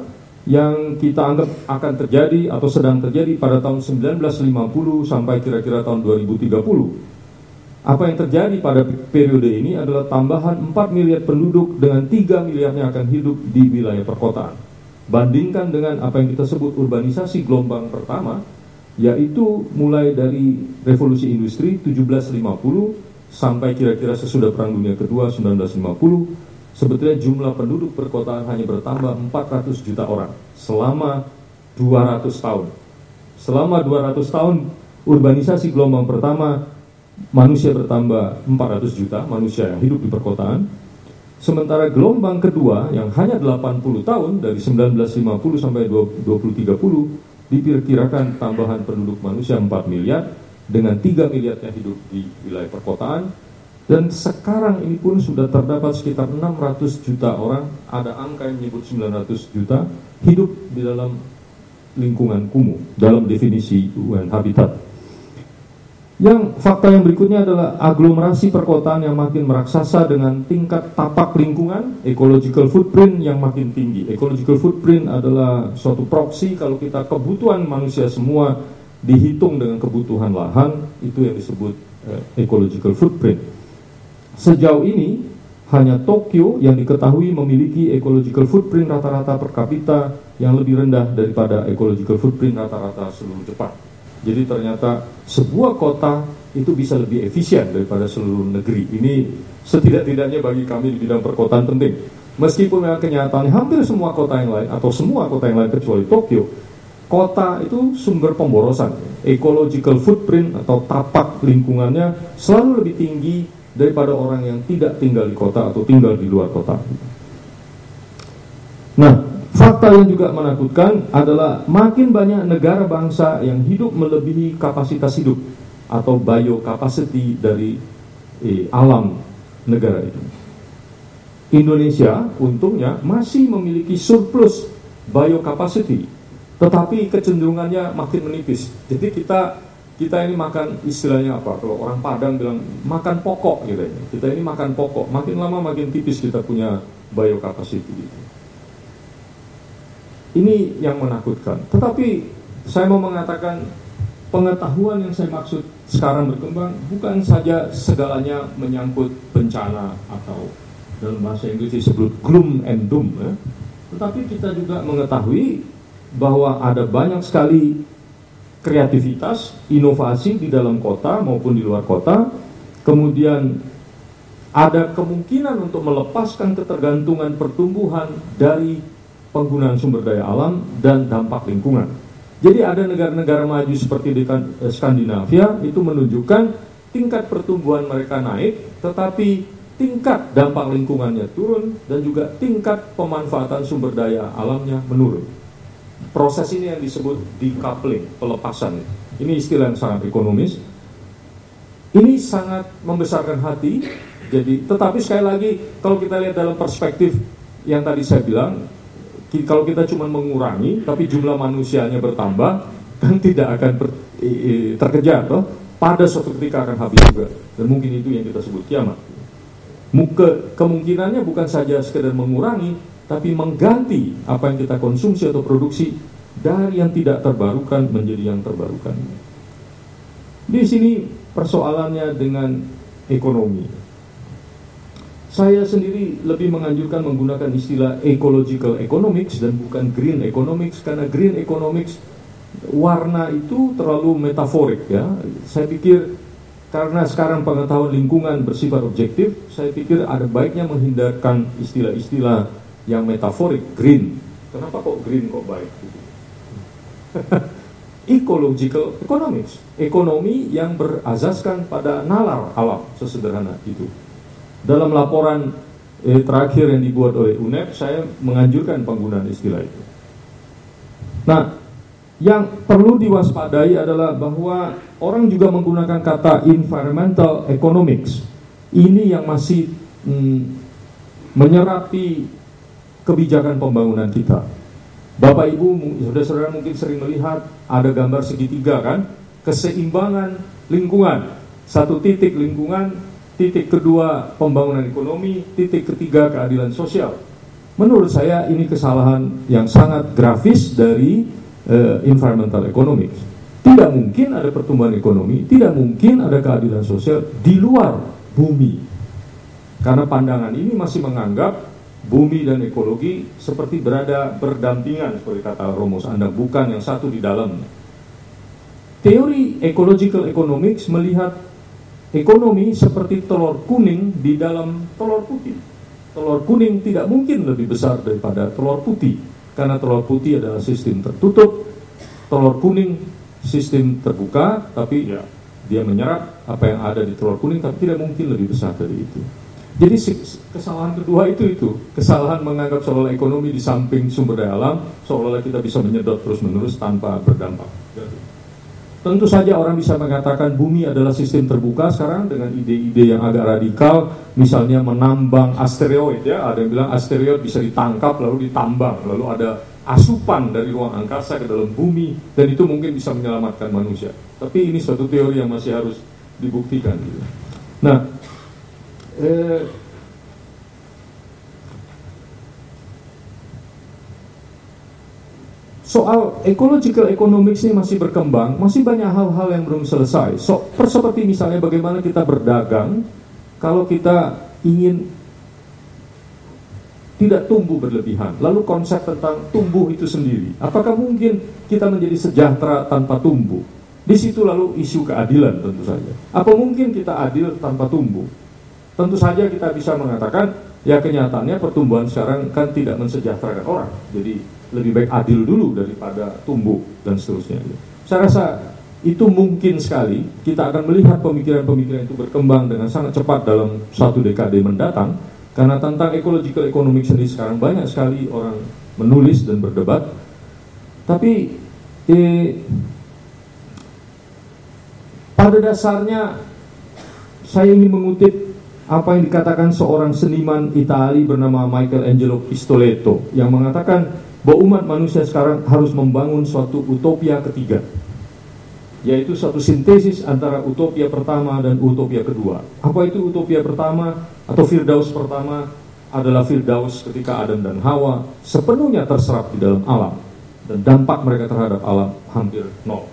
yang kita anggap akan terjadi atau sedang terjadi pada tahun 1950 sampai kira-kira tahun 2030. Apa yang terjadi pada periode ini adalah tambahan 4 miliar penduduk dengan 3 miliarnya akan hidup di wilayah perkotaan. Bandingkan dengan apa yang kita sebut urbanisasi gelombang pertama, yaitu mulai dari revolusi industri 1750 sampai kira-kira sesudah Perang Dunia Kedua 1950, sebetulnya jumlah penduduk perkotaan hanya bertambah 400 juta orang selama 200 tahun. Selama 200 tahun urbanisasi gelombang pertama, manusia bertambah 400 juta manusia yang hidup di perkotaan. Sementara gelombang kedua yang hanya 80 tahun dari 1950 sampai 2030 diperkirakan tambahan penduduk manusia 4 miliar dengan 3 miliarnya hidup di wilayah perkotaan. Dan sekarang ini pun sudah terdapat sekitar 600 juta orang, ada angka yang menyebut 900 juta hidup di dalam lingkungan kumuh dalam definisi UN Habitat. Yang fakta yang berikutnya adalah aglomerasi perkotaan yang makin meraksasa dengan tingkat tapak lingkungan, ecological footprint yang makin tinggi. Ecological footprint adalah suatu proksi kalau kita kebutuhan manusia semua dihitung dengan kebutuhan lahan, itu yang disebut ecological footprint. Sejauh ini hanya Tokyo yang diketahui memiliki ecological footprint rata-rata per kapita yang lebih rendah daripada ecological footprint rata-rata seluruh Jepang. Jadi ternyata sebuah kota itu bisa lebih efisien daripada seluruh negeri. Ini setidak-tidaknya bagi kami di bidang perkotaan penting. Meskipun memang kenyataannya hampir semua kota yang lain atau semua kota yang lain kecuali Tokyo, kota itu sumber pemborosan. Ecological footprint atau tapak lingkungannya selalu lebih tinggi daripada orang yang tidak tinggal di kota atau tinggal di luar kota. Nah, fakta yang juga menakutkan adalah makin banyak negara bangsa yang hidup melebihi kapasitas hidup atau biocapacity dari alam negara itu. Indonesia untungnya masih memiliki surplus biocapacity, tetapi kecenderungannya makin menipis. Jadi kita ini makan, istilahnya apa? Kalau orang Padang bilang makan pokok gitu. Kita ini makan pokok, makin lama makin tipis kita punya biocapacity gitu. Ini yang menakutkan. Tetapi saya mau mengatakan pengetahuan yang saya maksud sekarang berkembang bukan saja segalanya menyangkut bencana atau dalam bahasa Inggris disebut gloom and doom, ya. Tetapi kita juga mengetahui bahwa ada banyak sekali kreativitas, inovasi di dalam kota maupun di luar kota. Kemudian ada kemungkinan untuk melepaskan ketergantungan pertumbuhan dari penggunaan sumber daya alam dan dampak lingkungan. Jadi ada negara-negara maju seperti di Skandinavia itu menunjukkan tingkat pertumbuhan mereka naik, tetapi tingkat dampak lingkungannya turun dan juga tingkat pemanfaatan sumber daya alamnya menurun. Proses ini yang disebut decoupling, pelepasan. Ini istilah yang sangat ekonomis. Ini sangat membesarkan hati. Jadi, tetapi sekali lagi kalau kita lihat dalam perspektif yang tadi saya bilang, kalau kita cuma mengurangi, tapi jumlah manusianya bertambah, kan tidak akan terkejar, toh? Pada suatu ketika akan habis juga. Dan mungkin itu yang kita sebut kiamat. Kemungkinannya bukan saja sekedar mengurangi, tapi mengganti apa yang kita konsumsi atau produksi dari yang tidak terbarukan menjadi yang terbarukan. Di sini persoalannya dengan ekonomi. Saya sendiri lebih menganjurkan menggunakan istilah ecological economics dan bukan green economics, karena green economics warna itu terlalu metaforik ya. Saya pikir karena sekarang pengetahuan lingkungan bersifat objektif, saya pikir ada baiknya menghindarkan istilah-istilah yang metaforik. Green, kenapa kok green kok baik gitu? Ecological economics, ekonomi yang berasaskan pada nalar alam, sesederhana itu. Dalam laporan terakhir yang dibuat oleh UNEP, saya menganjurkan penggunaan istilah itu. Nah, yang perlu diwaspadai adalah bahwa orang juga menggunakan kata environmental economics. Ini yang masih menyerapi kebijakan pembangunan kita. Bapak Ibu, saudara-saudara mungkin sering melihat ada gambar segitiga kan, keseimbangan lingkungan. Satu titik lingkungan, titik kedua pembangunan ekonomi, titik ketiga keadilan sosial. Menurut saya ini kesalahan yang sangat grafis dari environmental economics. Tidak mungkin ada pertumbuhan ekonomi, tidak mungkin ada keadilan sosial di luar bumi. Karena pandangan ini masih menganggap bumi dan ekologi seperti berada berdampingan, seperti kata Romo Sandang, bukan yang satu di dalamnya. Teori ecological economics melihat ekonomi seperti telur kuning di dalam telur putih. Telur kuning tidak mungkin lebih besar daripada telur putih, karena telur putih adalah sistem tertutup, telur kuning sistem terbuka, tapi ya dia menyerap apa yang ada di telur kuning, tapi tidak mungkin lebih besar dari itu. Jadi kesalahan kedua itu kesalahan menganggap seolah ekonomi di samping sumber daya alam, seolah kita bisa menyedot terus-menerus tanpa berdampak. Tentu saja orang bisa mengatakan bumi adalah sistem terbuka sekarang dengan ide-ide yang agak radikal, misalnya menambang asteroid ya, ada yang bilang asteroid bisa ditangkap lalu ditambang, lalu ada asupan dari ruang angkasa ke dalam bumi dan itu mungkin bisa menyelamatkan manusia. Tapi ini suatu teori yang masih harus dibuktikan gitu. Nah, soal ecological economics ini masih berkembang, masih banyak hal-hal yang belum selesai. Seperti misalnya bagaimana kita berdagang kalau kita ingin tidak tumbuh berlebihan. Lalu konsep tentang tumbuh itu sendiri. Apakah mungkin kita menjadi sejahtera tanpa tumbuh? Di situ lalu isu keadilan tentu saja. Apa mungkin kita adil tanpa tumbuh? Tentu saja kita bisa mengatakan, ya kenyataannya pertumbuhan sekarang kan tidak mensejahterakan orang. Jadi lebih baik adil dulu daripada tumbuh dan seterusnya. Saya rasa itu mungkin sekali kita akan melihat pemikiran-pemikiran itu berkembang dengan sangat cepat dalam satu dekade mendatang, karena tentang ecological economics sendiri sekarang banyak sekali orang menulis dan berdebat. Tapi pada dasarnya saya ingin mengutip apa yang dikatakan seorang seniman Itali bernama Michelangelo Pistoletto yang mengatakan bahwa umat manusia sekarang harus membangun suatu utopia ketiga, yaitu suatu sintesis antara utopia pertama dan utopia kedua. Apa itu utopia pertama atau Firdaus pertama? Adalah Firdaus ketika Adam dan Hawa sepenuhnya terserap di dalam alam dan dampak mereka terhadap alam hampir nol.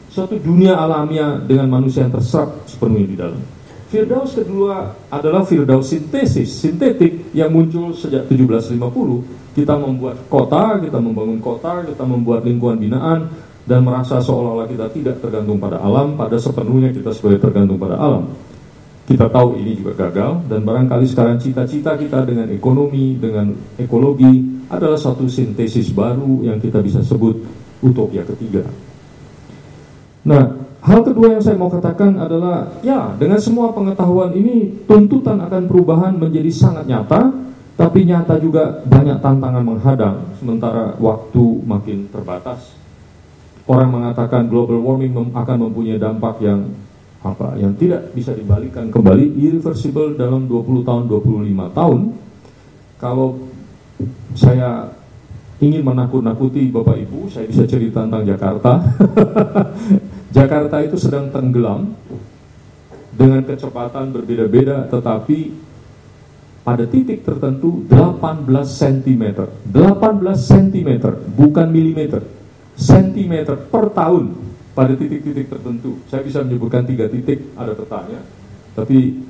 Suatu dunia alamiah dengan manusia yang terserap sepenuhnya di dalam. Firdaus kedua adalah Firdaus sintetik yang muncul sejak 1750. Kita membuat kota, kita membangun kota, kita membuat lingkungan binaan dan merasa seolah-olah kita tidak tergantung pada alam, pada sepenuhnya kita sebagai tergantung pada alam. Kita tahu ini juga gagal dan barangkali sekarang cita-cita kita dengan ekonomi, dengan ekologi adalah satu sintesis baru yang kita bisa sebut utopia ketiga. Nah, hal kedua yang saya mau katakan adalah, ya, dengan semua pengetahuan ini, tuntutan akan perubahan menjadi sangat nyata, tapi nyata juga banyak tantangan menghadang, sementara waktu makin terbatas. Orang mengatakan global warming akan mempunyai dampak yang tidak bisa dibalikan kembali, irreversible dalam 20 tahun, 25 tahun. Kalau saya ingin menakut-nakuti Bapak Ibu, saya bisa cerita tentang Jakarta. Jakarta itu sedang tenggelam dengan kecepatan berbeda-beda, tetapi pada titik tertentu 18 cm, 18 cm, bukan milimeter, sentimeter per tahun pada titik-titik tertentu. Saya bisa menyebutkan 3 titik, ada petanya, tapi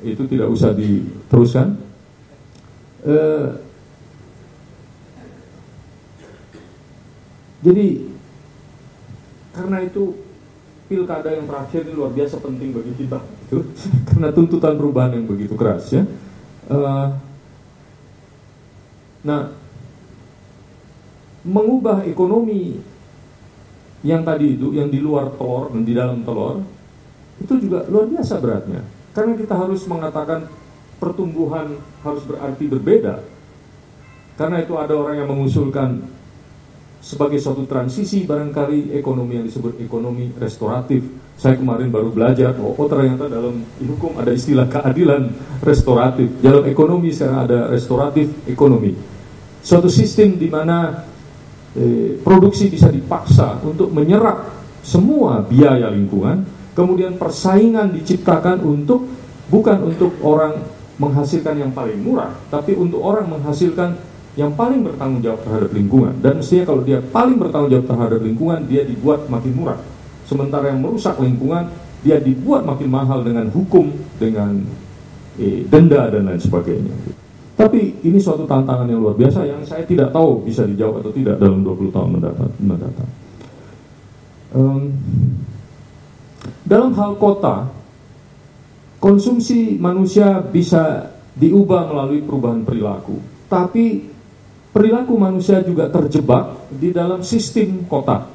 itu tidak usah diteruskan. Jadi karena itu pilkada yang terakhir ini luar biasa penting bagi kita, gitu. Karena tuntutan perubahan yang begitu keras, ya. Nah, mengubah ekonomi yang tadi itu, yang di luar telur dan di dalam telur, itu juga luar biasa beratnya. Karena kita harus mengatakan pertumbuhan harus berarti berbeda. Karena itu ada orang yang mengusulkan sebagai suatu transisi barangkali ekonomi yang disebut ekonomi restoratif. Saya kemarin baru belajar, ternyata dalam hukum ada istilah keadilan restoratif. Dalam ekonomi sekarang ada restoratif ekonomi. Suatu sistem di mana produksi bisa dipaksa untuk menyerap semua biaya lingkungan, kemudian persaingan diciptakan bukan untuk orang menghasilkan yang paling murah, tapi untuk orang menghasilkan yang paling bertanggung jawab terhadap lingkungan. Dan mestinya kalau dia paling bertanggung jawab terhadap lingkungan, dia dibuat makin murah. Sementara yang merusak lingkungan, dia dibuat makin mahal dengan hukum, dengan denda dan lain sebagainya. Tapi ini suatu tantangan yang luar biasa yang saya tidak tahu bisa dijawab atau tidak dalam 20 tahun mendatang. Dalam hal kota, konsumsi manusia bisa diubah melalui perubahan perilaku. Tapi perilaku manusia juga terjebak di dalam sistem kota.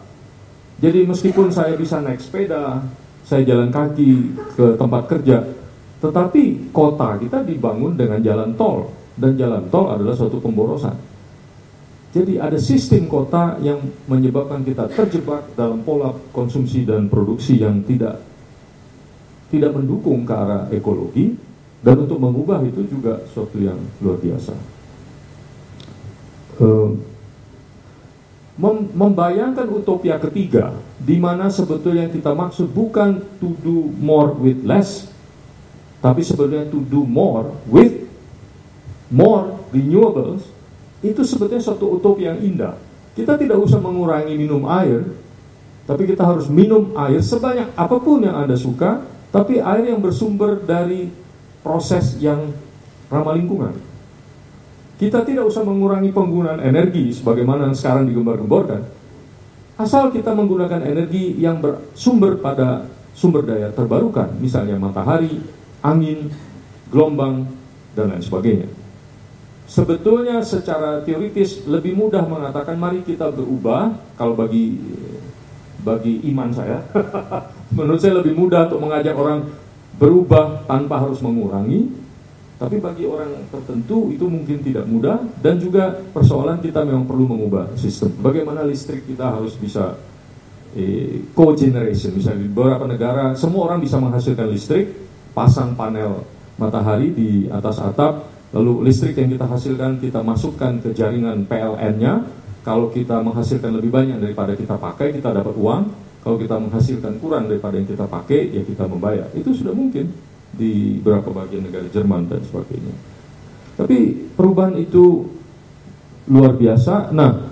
Jadi meskipun saya bisa naik sepeda, saya jalan kaki ke tempat kerja, tetapi kota kita dibangun dengan jalan tol, dan jalan tol adalah suatu pemborosan. Jadi ada sistem kota yang menyebabkan kita terjebak dalam pola konsumsi dan produksi yang tidak mendukung ke arah ekologi, dan untuk mengubah itu juga suatu yang luar biasa. Membayangkan utopia ketiga, di mana sebetulnya yang kita maksud bukan to do more with less, tapi sebetulnya to do more with more renewables, itu sebetulnya suatu utopia yang indah. Kita tidak usah mengurangi minum air, tapi kita harus minum air sebanyak apapun yang Anda suka, tapi air yang bersumber dari proses yang ramah lingkungan. Kita tidak usah mengurangi penggunaan energi sebagaimana yang sekarang digembar-gemborkan, asal kita menggunakan energi yang bersumber pada sumber daya terbarukan, misalnya matahari, angin, gelombang, dan lain sebagainya. Sebetulnya secara teoritis lebih mudah mengatakan mari kita berubah. Kalau bagi iman saya menurut saya lebih mudah untuk mengajak orang berubah tanpa harus mengurangi. Tapi bagi orang tertentu itu mungkin tidak mudah. Dan juga persoalan kita memang perlu mengubah sistem. Bagaimana listrik kita harus bisa co-generation. Misalnya di beberapa negara semua orang bisa menghasilkan listrik, pasang panel matahari di atas atap, lalu listrik yang kita hasilkan kita masukkan ke jaringan PLN-nya. Kalau kita menghasilkan lebih banyak daripada kita pakai, kita dapat uang. Kalau kita menghasilkan kurang daripada yang kita pakai, ya kita membayar. Itu sudah mungkin di beberapa bagian negara Jerman dan sebagainya. Tapi perubahan itu luar biasa. Nah,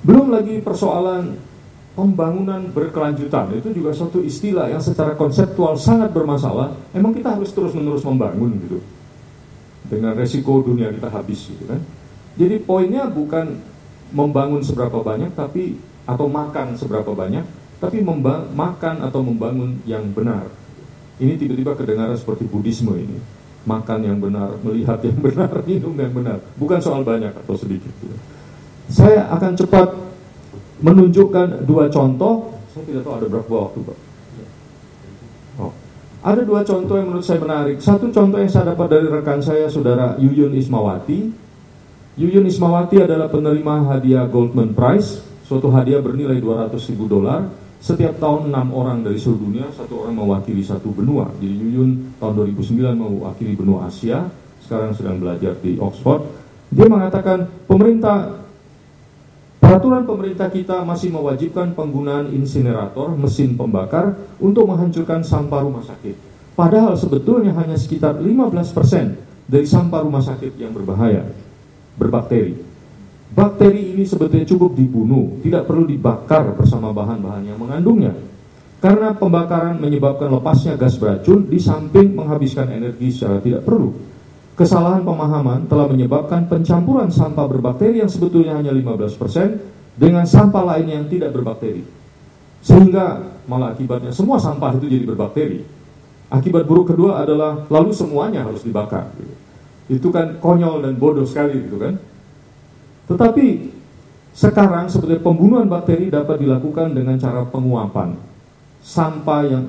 belum lagi persoalan pembangunan berkelanjutan. Itu juga suatu istilah yang secara konseptual sangat bermasalah. Emang kita harus terus-menerus membangun gitu, dengan resiko dunia kita habis gitu kan. Jadi poinnya bukan membangun seberapa banyak atau makan seberapa banyak, tapi makan atau membangun yang benar. Ini tiba-tiba kedengaran seperti Buddhisme ini. Makan yang benar, melihat yang benar, minum yang benar. Bukan soal banyak atau sedikit gitu. Saya akan cepat menunjukkan dua contoh. Saya tidak tahu ada berapa waktu, Pak. Ada dua contoh yang menurut saya menarik. Satu contoh yang saya dapat dari rekan saya, Saudara Yuyun Ismawati. Yuyun Ismawati adalah penerima hadiah Goldman Prize, suatu hadiah bernilai $200.000. Setiap tahun 6 orang dari seluruh dunia, satu orang mewakili satu benua. Jadi Yuyun tahun 2009 mewakili benua Asia, sekarang sedang belajar di Oxford. Dia mengatakan peraturan pemerintah kita masih mewajibkan penggunaan insinerator, mesin pembakar, untuk menghancurkan sampah rumah sakit. Padahal sebetulnya hanya sekitar 15% dari sampah rumah sakit yang berbahaya, berbakteri. Bakteri ini sebetulnya cukup dibunuh, tidak perlu dibakar bersama bahan-bahan yang mengandungnya. Karena pembakaran menyebabkan lepasnya gas beracun di samping menghabiskan energi secara tidak perlu. Kesalahan pemahaman telah menyebabkan pencampuran sampah berbakteri yang sebetulnya hanya 15% dengan sampah lain yang tidak berbakteri. Sehingga malah akibatnya semua sampah itu jadi berbakteri. Akibat buruk kedua adalah lalu semuanya harus dibakar. Itu kan konyol dan bodoh sekali gitu kan. Tetapi sekarang sebetulnya pembunuhan bakteri dapat dilakukan dengan cara penguapan. Sampah yang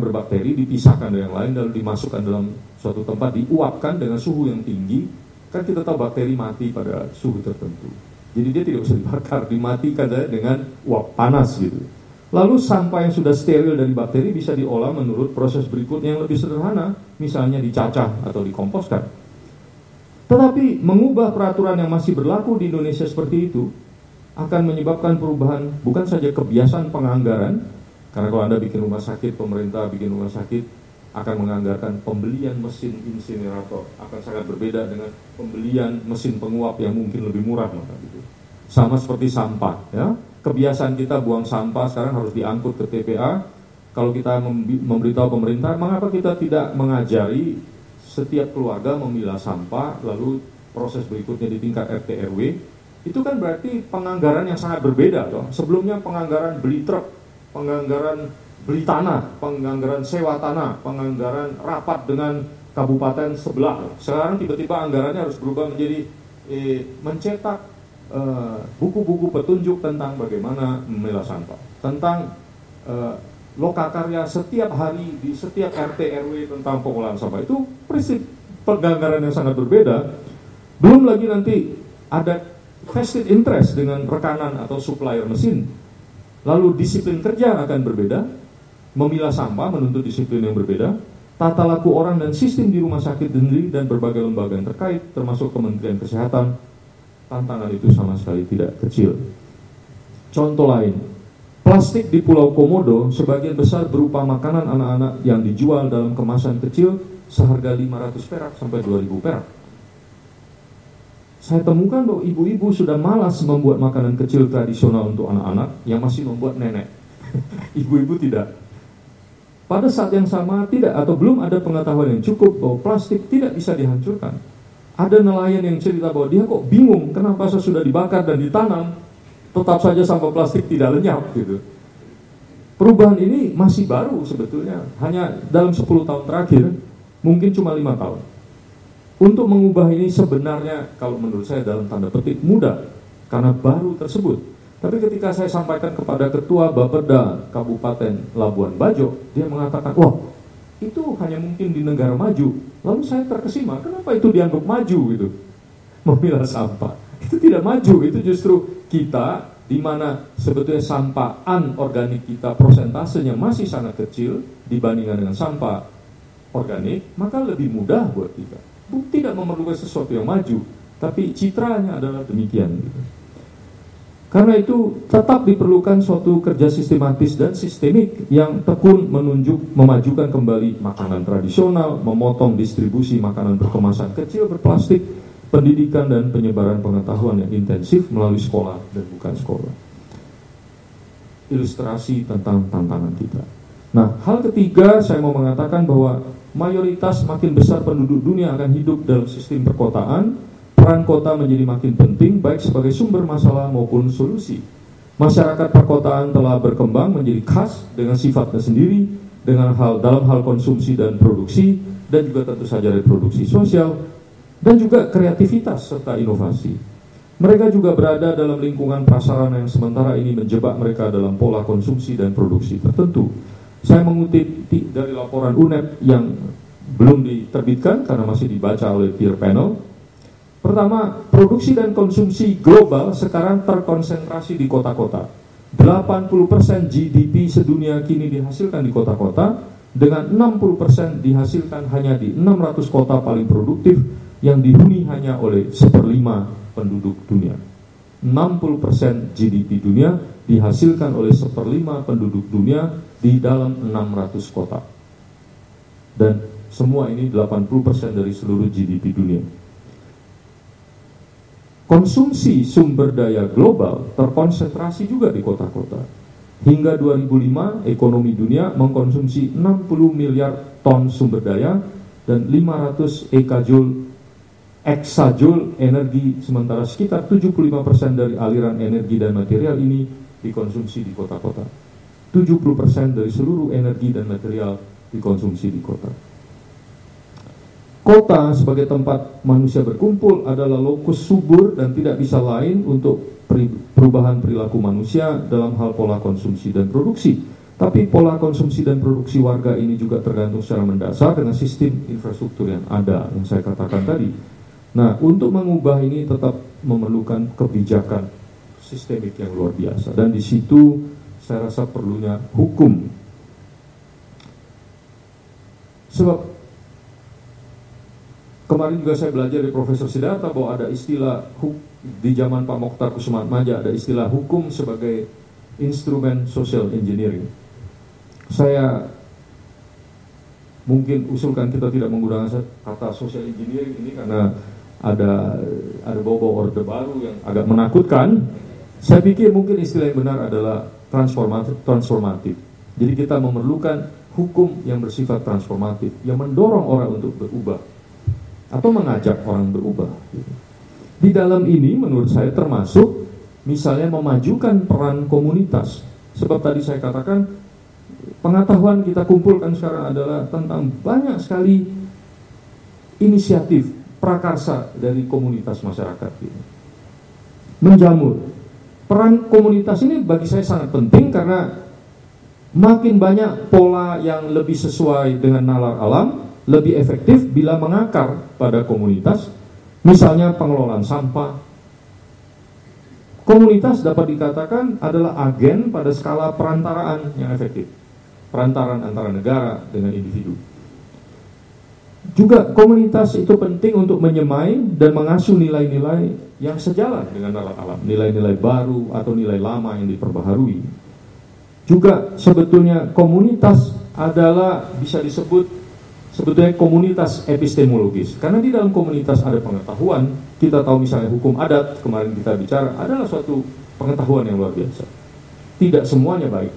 berbakteri dipisahkan dari yang lain lalu dimasukkan dalam suatu tempat, diuapkan dengan suhu yang tinggi. Kan kita tahu bakteri mati pada suhu tertentu. Jadi dia tidak usah dibakar, dimatikan dengan uap panas gitu. Lalu sampah yang sudah steril dari bakteri bisa diolah menurut proses berikutnya yang lebih sederhana, misalnya dicacah atau dikomposkan. Tetapi mengubah peraturan yang masih berlaku di Indonesia seperti itu akan menyebabkan perubahan bukan saja kebiasaan penganggaran, karena kalau Anda bikin rumah sakit, pemerintah bikin rumah sakit akan menganggarkan pembelian mesin insinerator, akan sangat berbeda dengan pembelian mesin penguap yang mungkin lebih murah. Gitu. Sama seperti sampah, ya. Kebiasaan kita buang sampah sekarang harus diangkut ke TPA. Kalau kita memberitahu pemerintah, mengapa kita tidak mengajari setiap keluarga memilah sampah, lalu proses berikutnya di tingkat RT RW? Itu kan berarti penganggaran yang sangat berbeda dong. Sebelumnya penganggaran beli truk, penganggaran beli tanah, penganggaran sewa tanah, penganggaran rapat dengan kabupaten sebelah. Sekarang tiba-tiba anggarannya harus berubah menjadi mencetak buku-buku petunjuk tentang bagaimana memilah sampah, tentang lokakarya setiap hari di setiap RT RW tentang pengolahan sampah. Itu prinsip penganggaran yang sangat berbeda. Belum lagi nanti ada vested interest dengan rekanan atau supplier mesin. Lalu disiplin kerja akan berbeda, memilah sampah menuntut disiplin yang berbeda, tata laku orang dan sistem di rumah sakit sendiri dan berbagai lembaga yang terkait, termasuk Kementerian Kesehatan. Tantangan itu sama sekali tidak kecil. Contoh lain, plastik di Pulau Komodo sebagian besar berupa makanan anak-anak yang dijual dalam kemasan kecil seharga 500 perak sampai 2000 perak. Saya temukan bahwa ibu-ibu sudah malas membuat makanan kecil tradisional untuk anak-anak yang masih membuat nenek. Ibu-ibu tidak. Pada saat yang sama tidak atau belum ada pengetahuan yang cukup bahwa plastik tidak bisa dihancurkan. Ada nelayan yang cerita bahwa dia kok bingung kenapa sudah dibakar dan ditanam, tetap saja sampah plastik tidak lenyap gitu. Perubahan ini masih baru sebetulnya, hanya dalam 10 tahun terakhir, mungkin cuma 5 tahun. Untuk mengubah ini sebenarnya kalau menurut saya dalam tanda petik mudah karena baru tersebut. Tapi ketika saya sampaikan kepada Ketua Bapeda Kabupaten Labuan Bajo, dia mengatakan, wah itu hanya mungkin di negara maju. Lalu saya terkesima, kenapa itu dianggap maju gitu? Memilah sampah. Itu tidak maju, itu justru kita di mana sebetulnya sampah anorganik kita persentasenya masih sangat kecil dibandingkan dengan sampah organik, maka lebih mudah buat kita. Tidak memerlukan sesuatu yang maju, tapi citranya adalah demikian gitu. Karena itu tetap diperlukan suatu kerja sistematis dan sistemik yang tekun memajukan kembali makanan tradisional, memotong distribusi makanan berkemasan kecil berplastik, pendidikan dan penyebaran pengetahuan yang intensif melalui sekolah dan bukan sekolah. Ilustrasi tentang tantangan kita. Nah, hal ketiga saya mau mengatakan bahwa mayoritas makin besar penduduk dunia akan hidup dalam sistem perkotaan. Peran kota menjadi makin penting baik sebagai sumber masalah maupun solusi. Masyarakat perkotaan telah berkembang menjadi khas dengan sifatnya sendiri dalam hal konsumsi dan produksi, dan juga tentu saja reproduksi sosial dan juga kreativitas serta inovasi. Mereka juga berada dalam lingkungan prasarana yang sementara ini menjebak mereka dalam pola konsumsi dan produksi tertentu. Saya mengutip dari laporan UNEP yang belum diterbitkan karena masih dibaca oleh peer panel. Pertama, produksi dan konsumsi global sekarang terkonsentrasi di kota-kota. 80% GDP sedunia kini dihasilkan di kota-kota, dengan 60% dihasilkan hanya di 600 kota paling produktif yang dihuni hanya oleh 1/5 penduduk dunia. 60% GDP dunia dihasilkan oleh 1/5 penduduk dunia di dalam 600 kota. Dan semua ini 80% dari seluruh GDP dunia. Konsumsi sumber daya global terkonsentrasi juga di kota-kota. Hingga 2005, ekonomi dunia mengkonsumsi 60 miliar ton sumber daya dan 500 exajoule energi, sementara sekitar 75% dari aliran energi dan material ini dikonsumsi di kota-kota. 70% dari seluruh energi dan material dikonsumsi di kota. Kota sebagai tempat manusia berkumpul adalah lokus subur dan tidak bisa lain untuk perubahan perilaku manusia dalam hal pola konsumsi dan produksi. Tapi pola konsumsi dan produksi warga ini juga tergantung secara mendasar dengan sistem infrastruktur yang ada, yang saya katakan tadi. Nah, untuk mengubah ini tetap memerlukan kebijakan sistemik yang luar biasa. Dan di situ saya rasa perlunya hukum. Sebab kemarin juga saya belajar dari Profesor Siddhartha bahwa ada istilah di zaman Pak Mokhtar Kusumaatmadja, ada istilah hukum sebagai instrumen social engineering. Saya mungkin usulkan kita tidak menggunakan kata social engineering ini karena ada bau-bau orde baru yang agak menakutkan. Saya pikir mungkin istilah yang benar adalah transformatif. Jadi kita memerlukan hukum yang bersifat transformatif, yang mendorong orang untuk berubah atau mengajak orang berubah. Di dalam ini menurut saya termasuk misalnya memajukan peran komunitas. Sebab tadi saya katakan pengetahuan kita kumpulkan sekarang adalah tentang banyak sekali inisiatif prakarsa dari komunitas masyarakat ini. Menjamur. Peran komunitas ini bagi saya sangat penting karena makin banyak pola yang lebih sesuai dengan nalar alam, lebih efektif bila mengakar pada komunitas. Misalnya pengelolaan sampah. Komunitas dapat dikatakan adalah agen pada skala perantaraan yang efektif. Perantaraan antara negara dengan individu. Juga komunitas itu penting untuk menyemai dan mengasuh nilai-nilai yang sejalan dengan nalar alam. Nilai-nilai baru atau nilai lama yang diperbaharui. Juga sebetulnya komunitas adalah bisa disebut sebetulnya komunitas epistemologis. Karena di dalam komunitas ada pengetahuan. Kita tahu misalnya hukum adat, kemarin kita bicara, adalah suatu pengetahuan yang luar biasa. Tidak semuanya baik.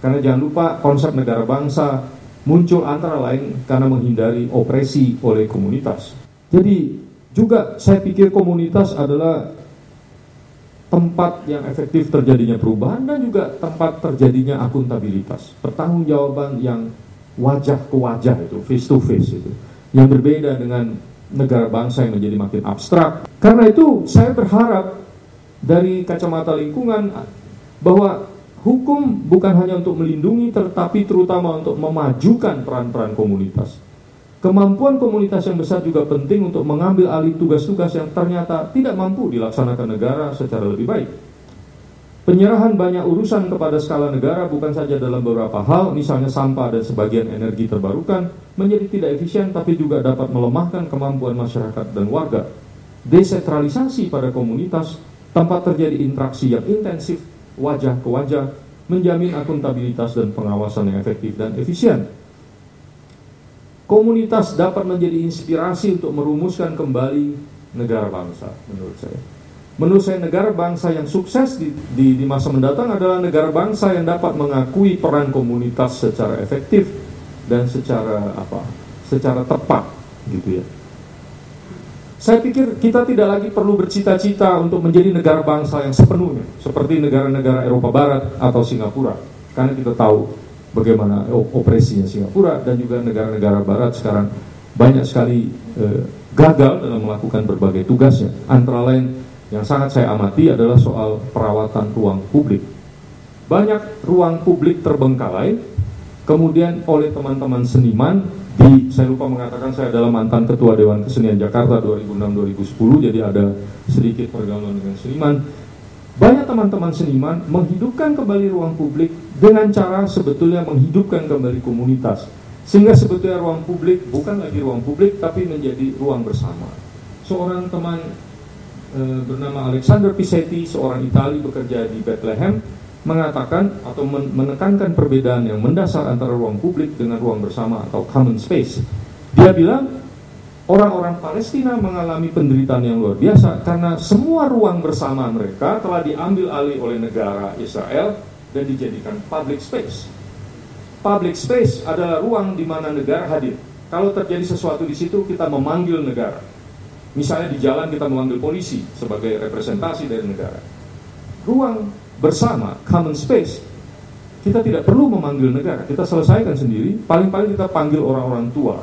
Karena jangan lupa konsep negara bangsa muncul antara lain karena menghindari opresi oleh komunitas. Jadi juga saya pikir komunitas adalah tempat yang efektif terjadinya perubahan dan juga tempat terjadinya akuntabilitas. Pertanggungjawaban yang wajah ke wajah itu, face to face itu, yang berbeda dengan negara bangsa yang menjadi makin abstrak. Karena itu saya berharap dari kacamata lingkungan bahwa hukum bukan hanya untuk melindungi tetapi terutama untuk memajukan peran-peran komunitas. Kemampuan komunitas yang besar juga penting untuk mengambil alih tugas-tugas yang ternyata tidak mampu dilaksanakan negara secara lebih baik. Penyerahan banyak urusan kepada skala negara bukan saja dalam beberapa hal, misalnya sampah dan sebagian energi terbarukan, menjadi tidak efisien tapi juga dapat melemahkan kemampuan masyarakat dan warga. Desentralisasi pada komunitas, tempat terjadi interaksi yang intensif, wajah ke wajah, menjamin akuntabilitas dan pengawasan yang efektif dan efisien. Komunitas dapat menjadi inspirasi untuk merumuskan kembali negara bangsa, menurut saya. Menurut saya negara bangsa yang sukses di masa mendatang adalah negara bangsa yang dapat mengakui peran komunitas secara efektif dan secara tepat gitu ya. Saya pikir kita tidak lagi perlu bercita-cita untuk menjadi negara bangsa yang sepenuhnya seperti negara-negara Eropa Barat atau Singapura, karena kita tahu bagaimana opresinya Singapura dan juga negara-negara Barat sekarang banyak sekali gagal dalam melakukan berbagai tugasnya. Antara lain yang sangat saya amati adalah soal perawatan ruang publik. Banyak ruang publik terbengkalai, kemudian oleh teman-teman seniman, saya lupa mengatakan saya adalah mantan Ketua Dewan Kesenian Jakarta 2006-2010, jadi ada sedikit pergaulan dengan seniman. Banyak teman-teman seniman menghidupkan kembali ruang publik dengan cara sebetulnya menghidupkan kembali komunitas. Sehingga sebetulnya ruang publik bukan lagi ruang publik, tapi menjadi ruang bersama. Seorang teman bernama Alexander Pisetti, seorang Itali bekerja di Bethlehem, mengatakan atau menekankan perbedaan yang mendasar antara ruang publik dengan ruang bersama atau common space. Dia bilang orang-orang Palestina mengalami penderitaan yang luar biasa karena semua ruang bersama mereka telah diambil alih oleh negara Israel dan dijadikan public space. Public space adalah ruang di mana negara hadir. Kalau terjadi sesuatu di situ, kita memanggil negara. Misalnya di jalan kita memanggil polisi sebagai representasi dari negara. Ruang bersama, common space, kita tidak perlu memanggil negara, kita selesaikan sendiri. Paling-paling kita panggil orang-orang tua,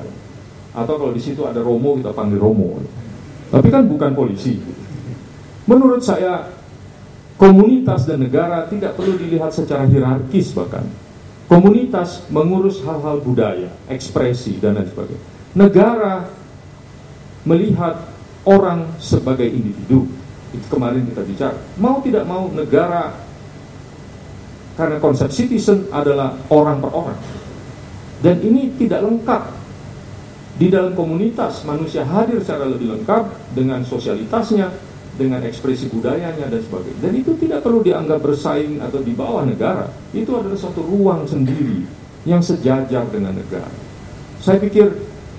atau kalau di situ ada romo, kita panggil romo. Tapi kan bukan polisi. Menurut saya, komunitas dan negara tidak perlu dilihat secara hierarkis bahkan. Komunitas mengurus hal-hal budaya, ekspresi, dan lain sebagainya. Negara melihat orang sebagai individu. Itu kemarin kita bicara. Mau tidak mau negara, karena konsep citizen adalah orang per orang. Dan ini tidak lengkap. Di dalam komunitas, manusia hadir secara lebih lengkap dengan sosialitasnya, dengan ekspresi budayanya dan sebagainya. Dan itu tidak perlu dianggap bersaing atau di bawah negara. Itu adalah suatu ruang sendiri yang sejajar dengan negara. Saya pikir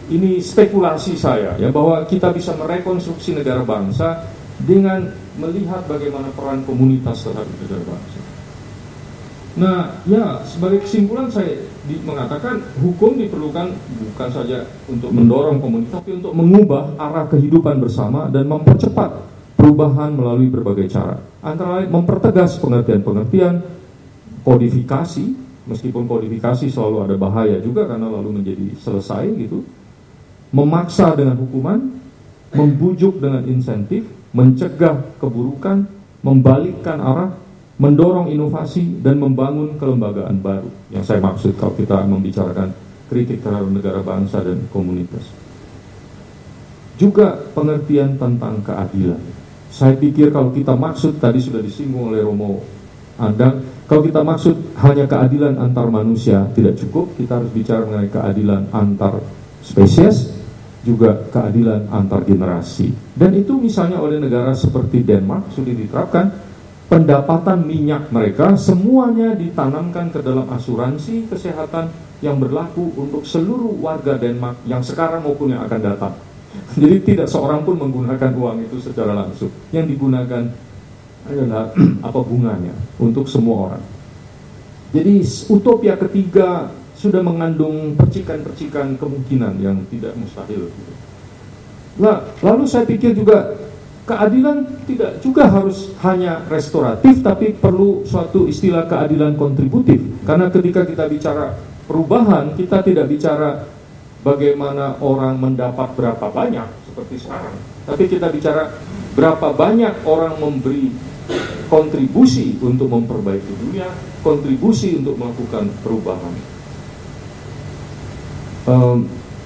ini spekulasi saya ya, bahwa kita bisa merekonstruksi negara bangsa dengan melihat bagaimana peran komunitas terhadap negara bangsa. Nah, ya sebagai kesimpulan saya mengatakan hukum diperlukan bukan saja untuk mendorong komunitas, tapi untuk mengubah arah kehidupan bersama dan mempercepat perubahan melalui berbagai cara. Antara lain mempertegas pengertian-pengertian, kodifikasi, meskipun kodifikasi selalu ada bahaya juga karena lalu menjadi selesai gitu. Memaksa dengan hukuman, membujuk dengan insentif, mencegah keburukan, membalikkan arah, mendorong inovasi, dan membangun kelembagaan baru. Yang saya maksud kalau kita membicarakan kritik terhadap negara bangsa dan komunitas. Juga pengertian tentang keadilan. Saya pikir kalau kita maksud, tadi sudah disinggung oleh Romo Andang, kalau kita maksud hanya keadilan antar manusia tidak cukup, kita harus bicara mengenai keadilan antar spesies, juga keadilan antar generasi. Dan itu misalnya oleh negara seperti Denmark sudah diterapkan. Pendapatan minyak mereka semuanya ditanamkan ke dalam asuransi kesehatan yang berlaku untuk seluruh warga Denmark yang sekarang maupun yang akan datang. Jadi tidak seorang pun menggunakan uang itu secara langsung. Yang digunakan adalah apa bunganya untuk semua orang. Jadi utopia ketiga sudah mengandung percikan-percikan kemungkinan yang tidak mustahil. Nah, lalu saya pikir juga keadilan tidak juga harus hanya restoratif, tapi perlu suatu istilah keadilan kontributif. Karena ketika kita bicara perubahan, kita tidak bicara bagaimana orang mendapat berapa banyak seperti sekarang, tapi kita bicara berapa banyak orang memberi kontribusi untuk memperbaiki dunia, kontribusi untuk melakukan perubahan.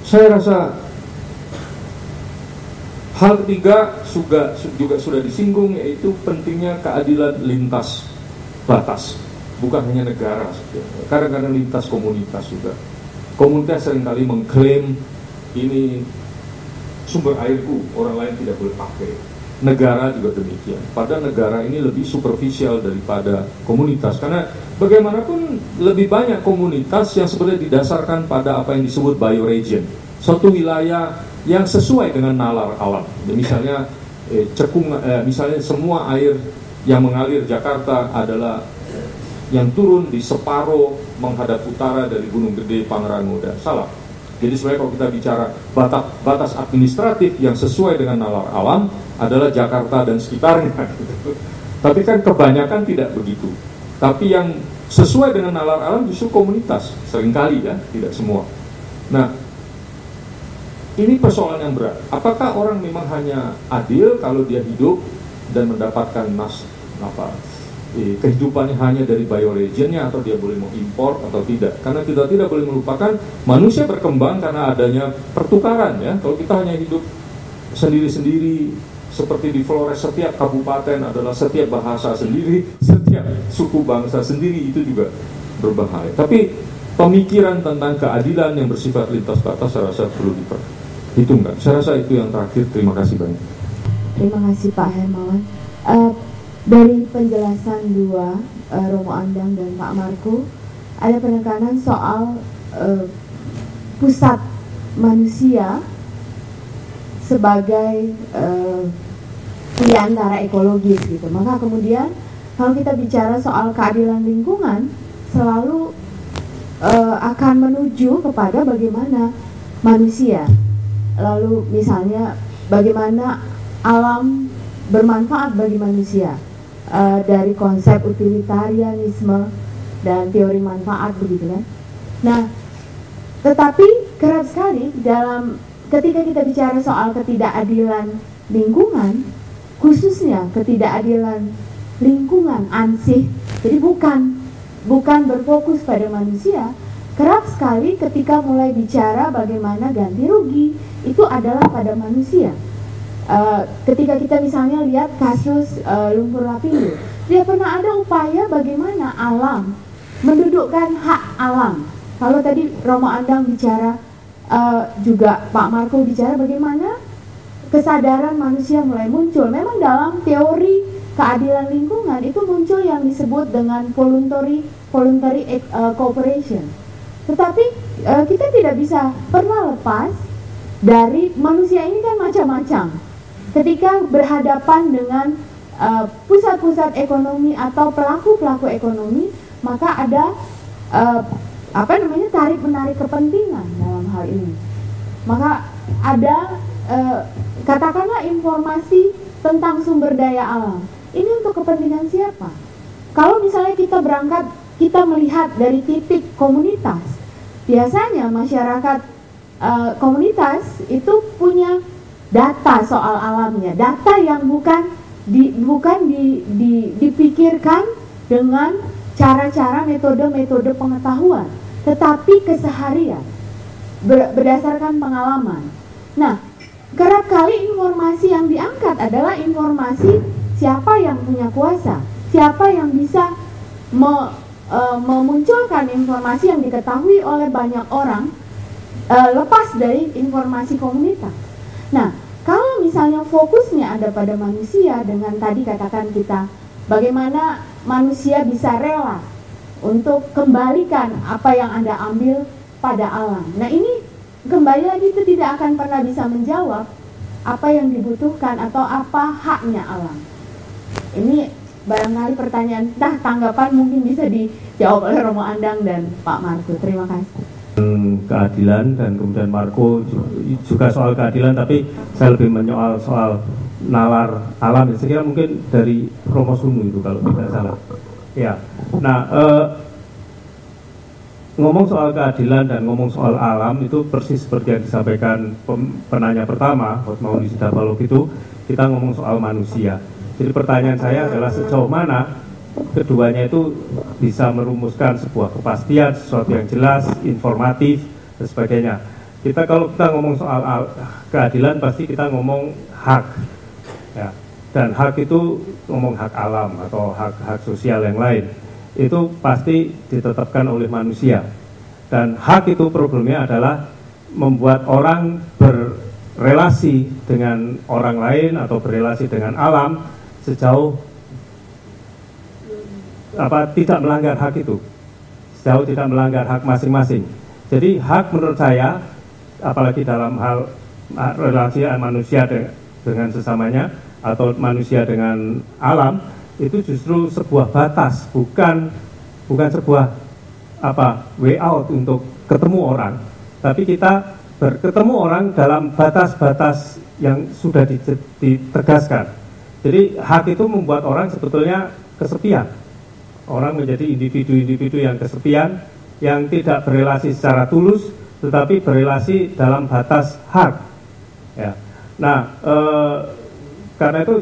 Saya rasa hal ketiga juga sudah disinggung, yaitu pentingnya keadilan lintas batas, bukan hanya negara, kadang-kadang lintas komunitas juga. Komunitas seringkali mengklaim ini sumber airku, orang lain tidak boleh pakai. Negara juga demikian. Padahal negara ini lebih superficial daripada komunitas, karena bagaimanapun lebih banyak komunitas yang sebenarnya didasarkan pada apa yang disebut bioregion, suatu wilayah yang sesuai dengan nalar alam. Misalnya misalnya semua air yang mengalir Jakarta adalah yang turun di separuh menghadap utara dari Gunung Gede, Pangrango, dan Salak. Jadi sebenarnya kalau kita bicara batas administratif yang sesuai dengan nalar alam adalah Jakarta dan sekitarnya. Tapi kan kebanyakan tidak begitu. Tapi yang sesuai dengan nalar alam justru komunitas, seringkali ya, tidak semua. Nah, ini persoalan yang berat. Apakah orang memang hanya adil kalau dia hidup dan mendapatkan kehidupannya hanya dari bioregionnya, atau dia boleh mengimpor atau tidak? Karena kita tidak boleh melupakan manusia berkembang karena adanya pertukaran ya. Kalau kita hanya hidup sendiri-sendiri seperti di Flores, setiap kabupaten adalah setiap bahasa sendiri, setiap suku bangsa sendiri, itu juga berbahaya. Tapi pemikiran tentang keadilan yang bersifat lintas batas saya rasa perlu diperhitungkan. Saya rasa itu yang terakhir. Terima kasih banyak. Terima kasih Pak Hermawan. Dari penjelasan dua, Romo Andang dan Pak Marco, ada penekanan soal pusat manusia sebagai di antara ekologis gitu. Maka kemudian kalau kita bicara soal keadilan lingkungan, selalu akan menuju kepada bagaimana manusia. Lalu misalnya bagaimana alam bermanfaat bagi manusia, dari konsep utilitarianisme dan teori manfaat, begitu kan. Nah, tetapi kerap sekali ketika kita bicara soal ketidakadilan lingkungan, khususnya ketidakadilan lingkungan ansih, jadi bukan berfokus pada manusia. Kerap sekali ketika mulai bicara bagaimana ganti rugi, itu adalah pada manusia. Ketika kita misalnya lihat kasus lumpur lapindo, tidak pernah ada upaya bagaimana alam, mendudukkan hak alam. Kalau tadi Romo Andang bicara, juga Pak Marco bicara bagaimana kesadaran manusia mulai muncul. Memang dalam teori keadilan lingkungan itu muncul yang disebut dengan voluntary cooperation. Tetapi kita tidak bisa pernah lepas dari manusia ini kan macam-macam. Ketika berhadapan dengan pusat-pusat ekonomi atau pelaku-pelaku ekonomi, maka ada tarik-menarik kepentingan dalam hal ini. Maka ada katakanlah informasi tentang sumber daya alam. Ini untuk kepentingan siapa? Kalau misalnya kita melihat dari titik komunitas, biasanya masyarakat komunitas itu punya data soal alamnya, data yang bukan dipikirkan dengan cara-cara metode-metode pengetahuan, tetapi keseharian berdasarkan pengalaman. Nah, kerap kali informasi yang diangkat adalah informasi siapa yang punya kuasa, siapa yang bisa memunculkan informasi yang diketahui oleh banyak orang, lepas dari informasi komunitas. Nah, kalau misalnya fokusnya ada pada manusia, dengan tadi katakan kita bagaimana manusia bisa rela untuk kembalikan apa yang Anda ambil pada alam. Nah, ini kembali lagi itu tidak akan pernah bisa menjawab apa yang dibutuhkan atau apa haknya alam. Ini barangkali pertanyaan, tanggapan mungkin bisa dijawab oleh Romo Andang dan Pak Marco. Terima kasih. Keadilan, dan kemudian Marco juga soal keadilan, tapi saya lebih menyoal soal nalar alam. Saya kira mungkin dari Romo Sunu itu kalau tidak salah. Ya, nah ngomong soal keadilan dan ngomong soal alam itu persis seperti yang disampaikan penanya pertama, Hotmauli Sidapalog, itu kita ngomong soal manusia. Jadi pertanyaan saya adalah sejauh mana keduanya itu bisa merumuskan sebuah kepastian, sesuatu yang jelas, informatif, dan sebagainya. Kalau kita ngomong soal keadilan, pasti kita ngomong hak, ya. Dan hak itu ngomong hak alam atau hak sosial yang lain. Itu pasti ditetapkan oleh manusia. Dan hak itu problemnya adalah membuat orang berrelasi dengan orang lain atau berrelasi dengan alam sejauh tidak melanggar hak itu, sejauh tidak melanggar hak masing-masing. Jadi hak menurut saya, apalagi dalam hal relasi manusia dengan sesamanya atau manusia dengan alam, itu justru sebuah batas, bukan sebuah way out untuk ketemu orang, tapi kita berketemu orang dalam batas-batas yang sudah ditegaskan. Jadi hak itu membuat orang sebetulnya kesepian. Orang menjadi individu-individu yang kesepian, yang tidak berelasi secara tulus, tetapi berelasi dalam batas hak. Ya. Nah, karena itu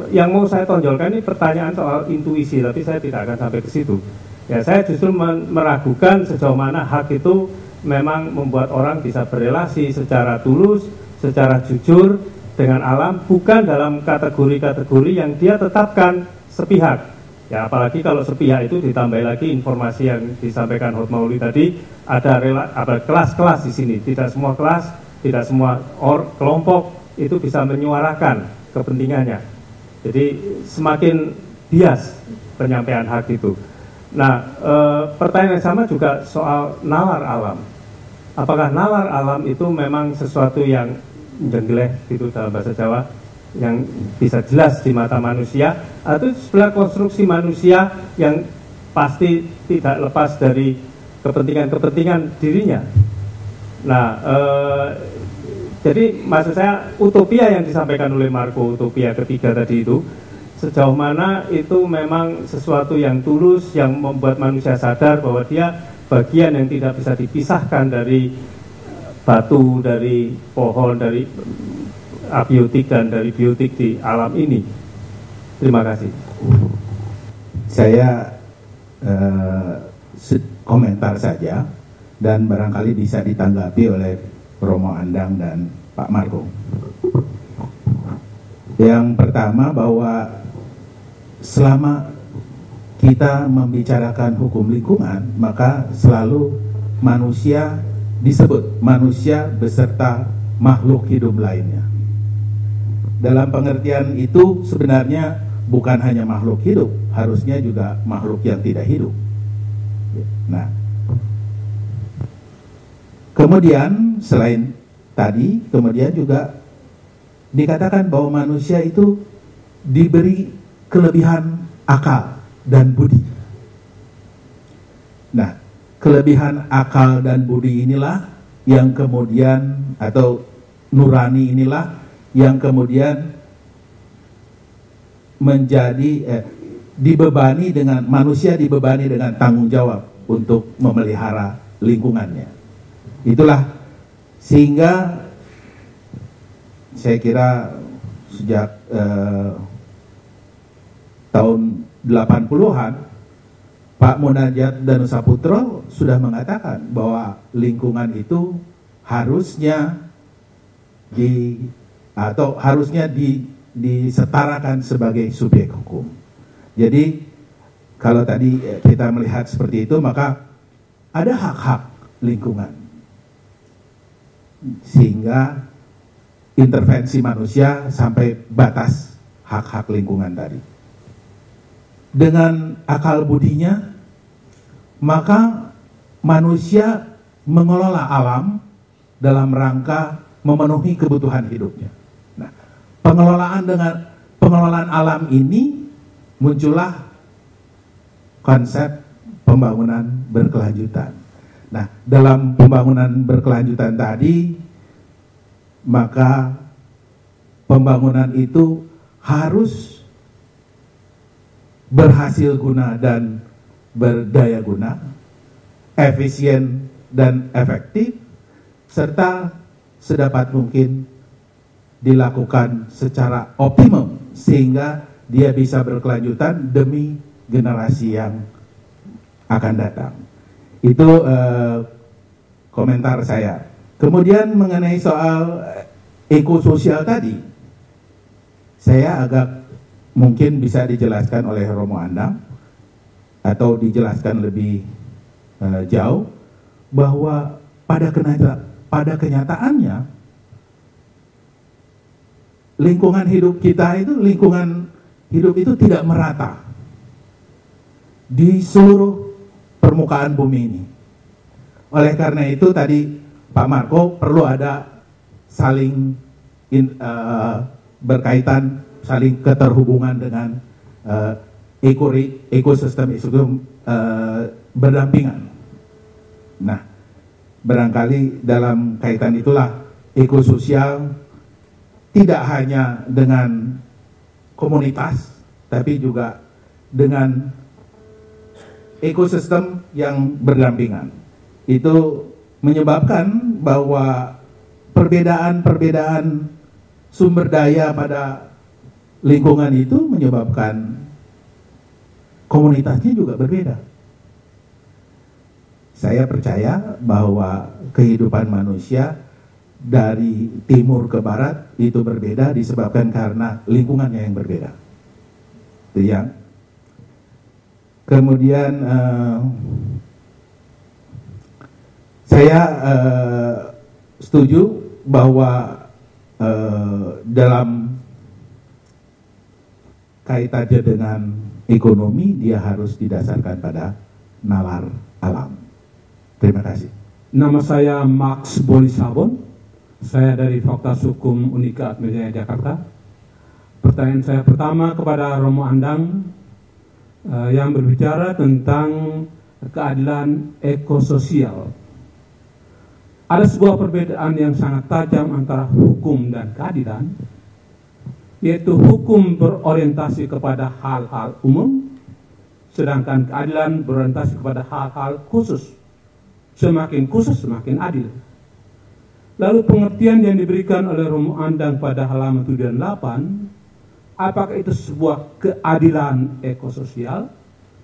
yang mau saya tonjolkan ini pertanyaan soal intuisi, tapi saya tidak akan sampai ke situ. Ya, saya justru meragukan sejauh mana hak itu memang membuat orang bisa berelasi secara tulus, secara jujur dengan alam, bukan dalam kategori-kategori yang dia tetapkan sepihak. Ya, apalagi kalau sepihak itu ditambah lagi informasi yang disampaikan Hotmauli tadi, ada kelas-kelas di sini. Tidak semua kelas, tidak semua kelompok itu bisa menyuarakan kepentingannya. Jadi semakin bias penyampaian hak itu. Nah, pertanyaan yang sama juga soal nalar alam. Apakah nalar alam itu memang sesuatu yang jenggeleh itu dalam bahasa Jawa, yang bisa jelas di mata manusia, atau sebelah konstruksi manusia yang pasti tidak lepas dari kepentingan-kepentingan dirinya. Nah, jadi maksud saya utopia yang disampaikan oleh Marco, utopia ketiga tadi itu, sejauh mana itu memang sesuatu yang tulus, yang membuat manusia sadar bahwa dia bagian yang tidak bisa dipisahkan dari batu, dari pohon, dari abiotik dan dari biotik di alam ini. Terima kasih. Saya komentar saja dan barangkali bisa ditanggapi oleh Romo Andang dan Pak Marco. Yang pertama, bahwa selama kita membicarakan hukum lingkungan, maka selalu manusia disebut manusia beserta makhluk hidup lainnya. Dalam pengertian itu sebenarnya bukan hanya makhluk hidup, harusnya juga makhluk yang tidak hidup. Nah, kemudian selain tadi, kemudian juga dikatakan bahwa manusia itu diberi kelebihan akal dan budi. Nah, kelebihan akal dan budi inilah yang kemudian, atau nurani inilah yang kemudian menjadi dibebani dengan, manusia dibebani dengan tanggung jawab untuk memelihara lingkungannya. Itulah sehingga saya kira sejak tahun 80-an Pak Munajat Danusaputro sudah mengatakan bahwa lingkungan itu harusnya disetarakan sebagai subjek hukum. Jadi kalau tadi kita melihat seperti itu, maka ada hak-hak lingkungan, sehingga intervensi manusia sampai batas hak-hak lingkungan tadi. Dengan akal budinya, maka manusia mengelola alam dalam rangka memenuhi kebutuhan hidupnya. Nah, pengelolaan alam ini muncullah konsep pembangunan berkelanjutan. Nah, dalam pembangunan berkelanjutan tadi, maka pembangunan itu harus berhasil guna dan berdaya guna, efisien dan efektif, serta sedapat mungkin dilakukan secara optimum sehingga dia bisa berkelanjutan demi generasi yang akan datang. Itu komentar saya. Kemudian mengenai soal ekososial tadi, saya agak mungkin bisa dijelaskan oleh Romo Andang atau dijelaskan lebih jauh, bahwa pada kenyataannya lingkungan hidup kita itu, lingkungan hidup itu tidak merata di seluruh permukaan bumi ini. Oleh karena itu tadi Pak Marco, perlu ada saling berkaitan, saling keterhubungan dengan ekosistem berdampingan. Nah, barangkali dalam kaitan itulah ekososial tidak hanya dengan komunitas, tapi juga dengan ekosistem yang berdampingan. Itu menyebabkan bahwa perbedaan-perbedaan sumber daya pada lingkungan itu menyebabkan komunitasnya juga berbeda. Saya percaya bahwa kehidupan manusia dari timur ke barat itu berbeda disebabkan karena lingkungannya yang berbeda. Itu yang. Kemudian saya setuju bahwa dalam kaitannya dengan ekonomi, dia harus didasarkan pada nalar alam. Terima kasih. Nama saya Max Bolisabon. Saya dari Fakultas Hukum Unika Atmajaya Jakarta. Pertanyaan saya pertama kepada Romo Andang yang berbicara tentang keadilan ekososial. Ada sebuah perbedaan yang sangat tajam antara hukum dan keadilan, yaitu hukum berorientasi kepada hal-hal umum, sedangkan keadilan berorientasi kepada hal-hal khusus. Semakin khusus, semakin adil. Lalu pengertian yang diberikan oleh Romo Andang pada halaman 7 dan 8, apakah itu sebuah keadilan ekososial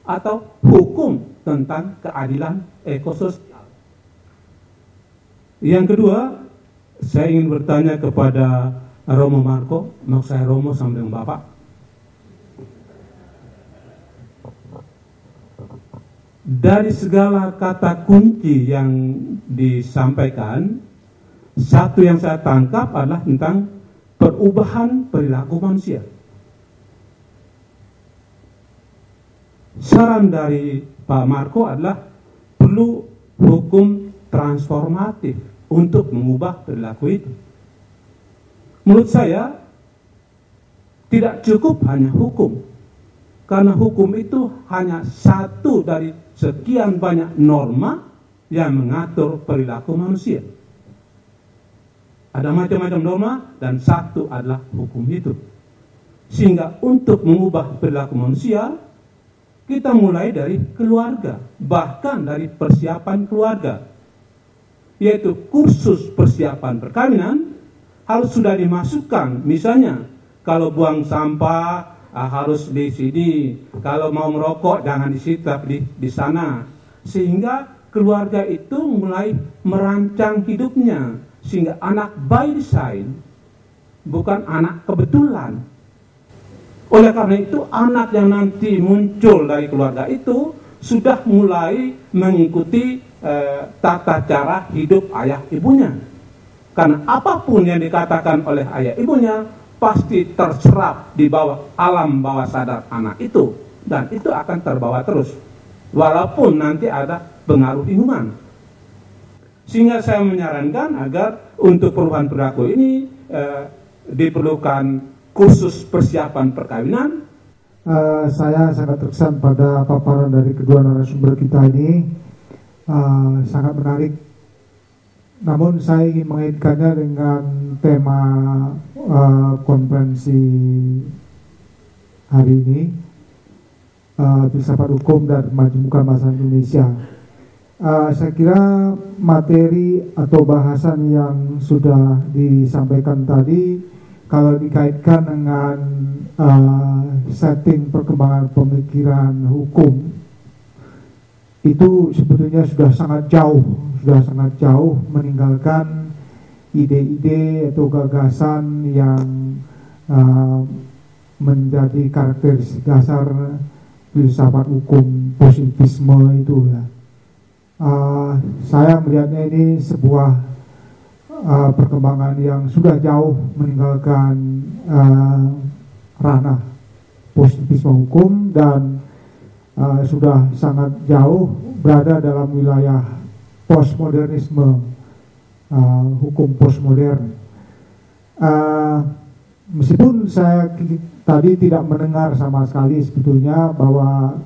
atau hukum tentang keadilan ekososial? Yang kedua, saya ingin bertanya kepada Romo Marco, mau saya Romo sama dengan Bapak. Dari segala kata kunci yang disampaikan, satu yang saya tangkap adalah tentang perubahan perilaku manusia. Saran dari Pak Marco adalah perlu hukum transformatif untuk mengubah perilaku itu. Menurut saya tidak cukup hanya hukum, karena hukum itu hanya satu dari sekian banyak norma yang mengatur perilaku manusia. Ada macam-macam norma dan satu adalah hukum itu. Sehingga untuk mengubah perilaku manusia, kita mulai dari keluarga, bahkan dari persiapan keluarga, yaitu kursus persiapan perkawinan harus sudah dimasukkan. Misalnya kalau buang sampah harus di sini, kalau mau merokok jangan di situ tapi di sana, sehingga keluarga itu mulai merancang hidupnya, sehingga anak by design, bukan anak kebetulan. Oleh karena itu anak yang nanti muncul dari keluarga itu sudah mulai mengikuti tata cara hidup ayah ibunya. Karena apapun yang dikatakan oleh ayah ibunya pasti terserap di bawah alam bawah sadar anak itu, dan itu akan terbawa terus walaupun nanti ada pengaruh lingkungan. Sehingga saya menyarankan agar untuk perubahan perilaku ini diperlukan kursus persiapan perkawinan. Saya sangat terkesan pada paparan dari kedua narasumber kita ini. Sangat menarik. Namun saya ingin mengaitkannya dengan tema konferensi hari ini, filsafat hukum dan kemajemukan masyarakat Indonesia. Saya kira materi atau bahasan yang sudah disampaikan tadi, kalau dikaitkan dengan setting perkembangan pemikiran hukum, itu sebetulnya sudah sangat jauh meninggalkan ide-ide atau gagasan yang menjadi karakteristik dasar filsafat hukum positivisme itu ya. Saya melihatnya ini sebuah perkembangan yang sudah jauh meninggalkan ranah positivisme hukum dan sudah sangat jauh berada dalam wilayah postmodernisme, hukum postmodern. Meskipun saya tadi tidak mendengar sama sekali sebetulnya bahwa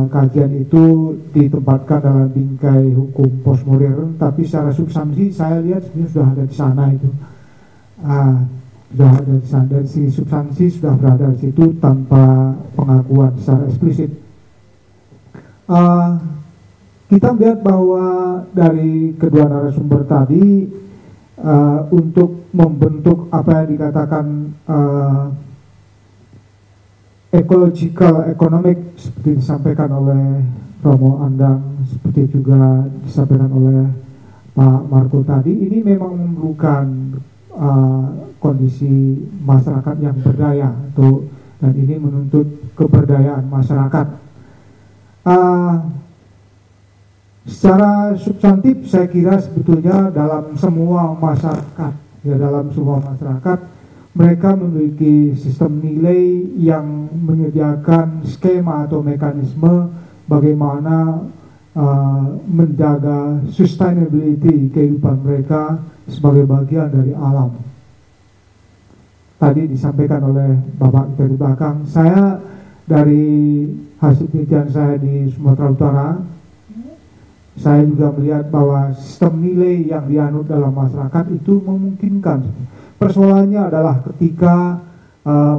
kajian itu ditempatkan dalam bingkai hukum postmodern, tapi secara substansi saya lihat sebenarnya sudah ada di sana itu. Sudah ada di sana, dari segi substansi sudah berada di situ tanpa pengakuan secara eksplisit. Kita melihat bahwa dari kedua narasumber tadi untuk membentuk apa yang dikatakan ecological economic seperti disampaikan oleh Romo Andang, seperti juga disampaikan oleh Pak Marco tadi, ini memang memerlukan kondisi masyarakat yang berdaya dan ini menuntut keberdayaan masyarakat. Secara substantif saya kira sebetulnya dalam semua masyarakat, mereka memiliki sistem nilai yang menyediakan skema atau mekanisme bagaimana menjaga sustainability kehidupan mereka sebagai bagian dari alam. tadi disampaikan oleh Bapak dari belakang. Saya dari hasil penelitian saya di Sumatera Utara, saya juga melihat bahwa sistem nilai yang dianut dalam masyarakat itu memungkinkan. Persoalannya adalah ketika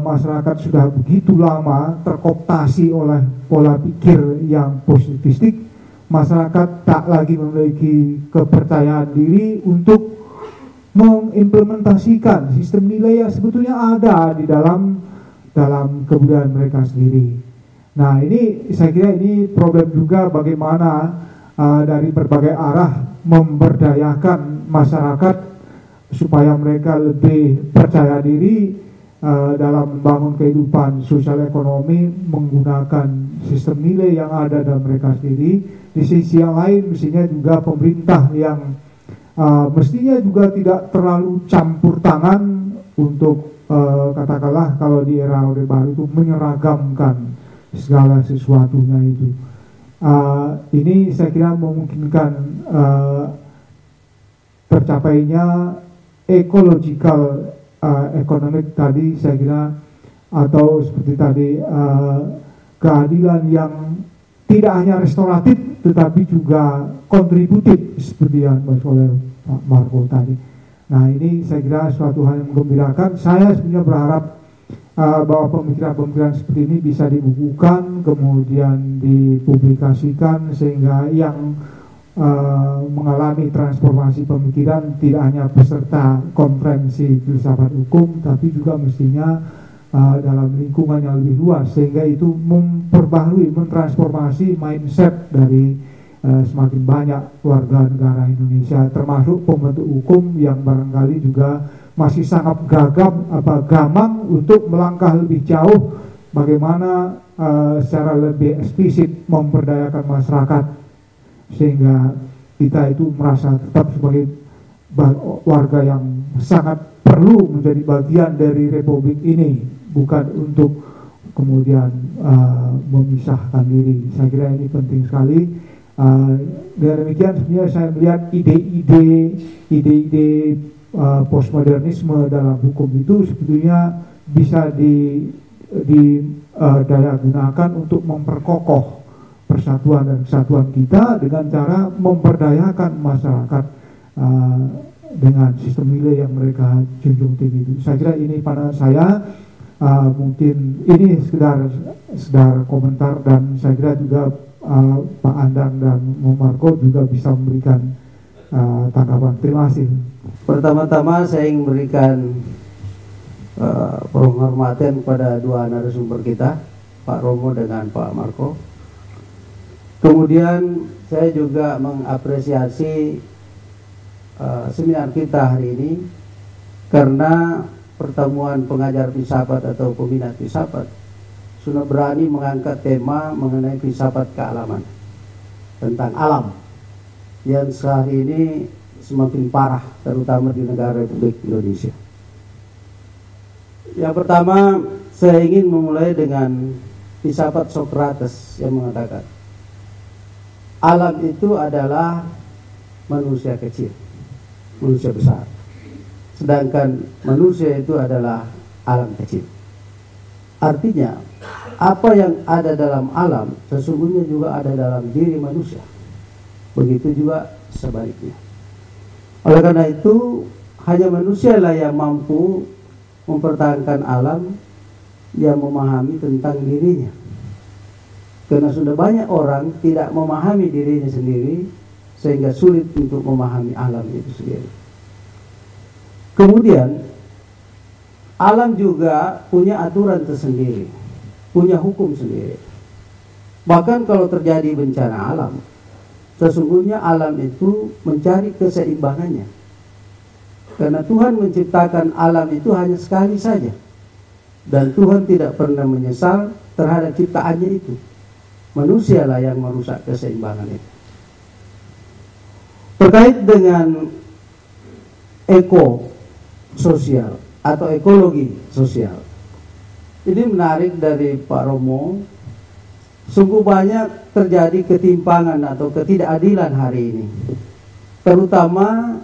masyarakat sudah begitu lama terkooptasi oleh pola pikir yang positivistik, masyarakat tak lagi memiliki kepercayaan diri untuk mengimplementasikan sistem nilai yang sebetulnya ada di dalam kebudayaan mereka sendiri. Nah, ini saya kira ini problem juga bagaimana dari berbagai arah memberdayakan masyarakat supaya mereka lebih percaya diri dalam membangun kehidupan sosial ekonomi menggunakan sistem nilai yang ada dalam mereka sendiri. Di sisi yang lain mestinya juga pemerintah yang mestinya juga tidak terlalu campur tangan untuk katakanlah kalau di era Orde Baru itu menyeragamkan segala sesuatunya itu. Ini saya kira memungkinkan tercapainya ecological economic tadi, saya kira, atau seperti tadi keadilan yang tidak hanya restoratif tetapi juga kontributif seperti yang dibahas oleh Pak Marco tadi. Nah, ini saya kira suatu hal yang menggembirakan. Saya sebenarnya berharap bahwa pemikiran-pemikiran seperti ini bisa dibukukan, kemudian dipublikasikan sehingga yang mengalami transformasi pemikiran tidak hanya peserta konferensi filsafat hukum, tapi juga mestinya dalam lingkungan yang lebih luas, sehingga itu memperbaharui, mentransformasi mindset dari semakin banyak warga negara Indonesia, termasuk pembentuk hukum yang barangkali juga masih sangat gamang untuk melangkah lebih jauh bagaimana secara lebih eksplisit memberdayakan masyarakat, sehingga kita itu merasa tetap sebagai warga yang sangat perlu menjadi bagian dari republik ini, bukan untuk kemudian memisahkan diri. Saya kira ini penting sekali. Dengan demikian sebenarnya saya melihat ide-ide postmodernisme dalam hukum itu sebetulnya bisa didaya gunakan untuk memperkokoh persatuan dan kesatuan kita dengan cara memberdayakan masyarakat dengan sistem nilai yang mereka junjung tinggi itu. Saya kira ini pada saya mungkin ini sekedar komentar, dan saya kira juga Pak Andang dan Marco juga bisa memberikan tanggapan. Terima kasih. Pertama-tama saya ingin memberikan penghormatan kepada dua narasumber kita, Pak Romo dengan Pak Marco. Kemudian saya juga mengapresiasi seminar kita hari ini, karena pertemuan pengajar filsafat atau peminat filsafat sudah berani mengangkat tema mengenai filsafat kealaman, tentang alam yang sehari ini semakin parah, terutama di negara Republik Indonesia. Yang pertama, saya ingin memulai dengan filsafat Socrates yang mengatakan alam itu adalah manusia kecil, manusia besar, sedangkan manusia itu adalah alam kecil. Artinya, apa yang ada dalam alam sesungguhnya juga ada dalam diri manusia. Begitu juga sebaliknya. Oleh karena itu, hanya manusialah yang mampu mempertahankan alam, yang memahami tentang dirinya. Karena sudah banyak orang tidak memahami dirinya sendiri, sehingga sulit untuk memahami alam itu sendiri. Kemudian, alam juga punya aturan tersendiri, punya hukum sendiri. Bahkan kalau terjadi bencana alam, sesungguhnya alam itu mencari keseimbangannya. Karena Tuhan menciptakan alam itu hanya sekali saja, dan Tuhan tidak pernah menyesal terhadap ciptaannya itu. Manusialah yang merusak keseimbangan itu. Terkait dengan ekososial atau ekologi sosial, ini menarik dari Pak Romo. Sungguh banyak terjadi ketimpangan atau ketidakadilan hari ini, terutama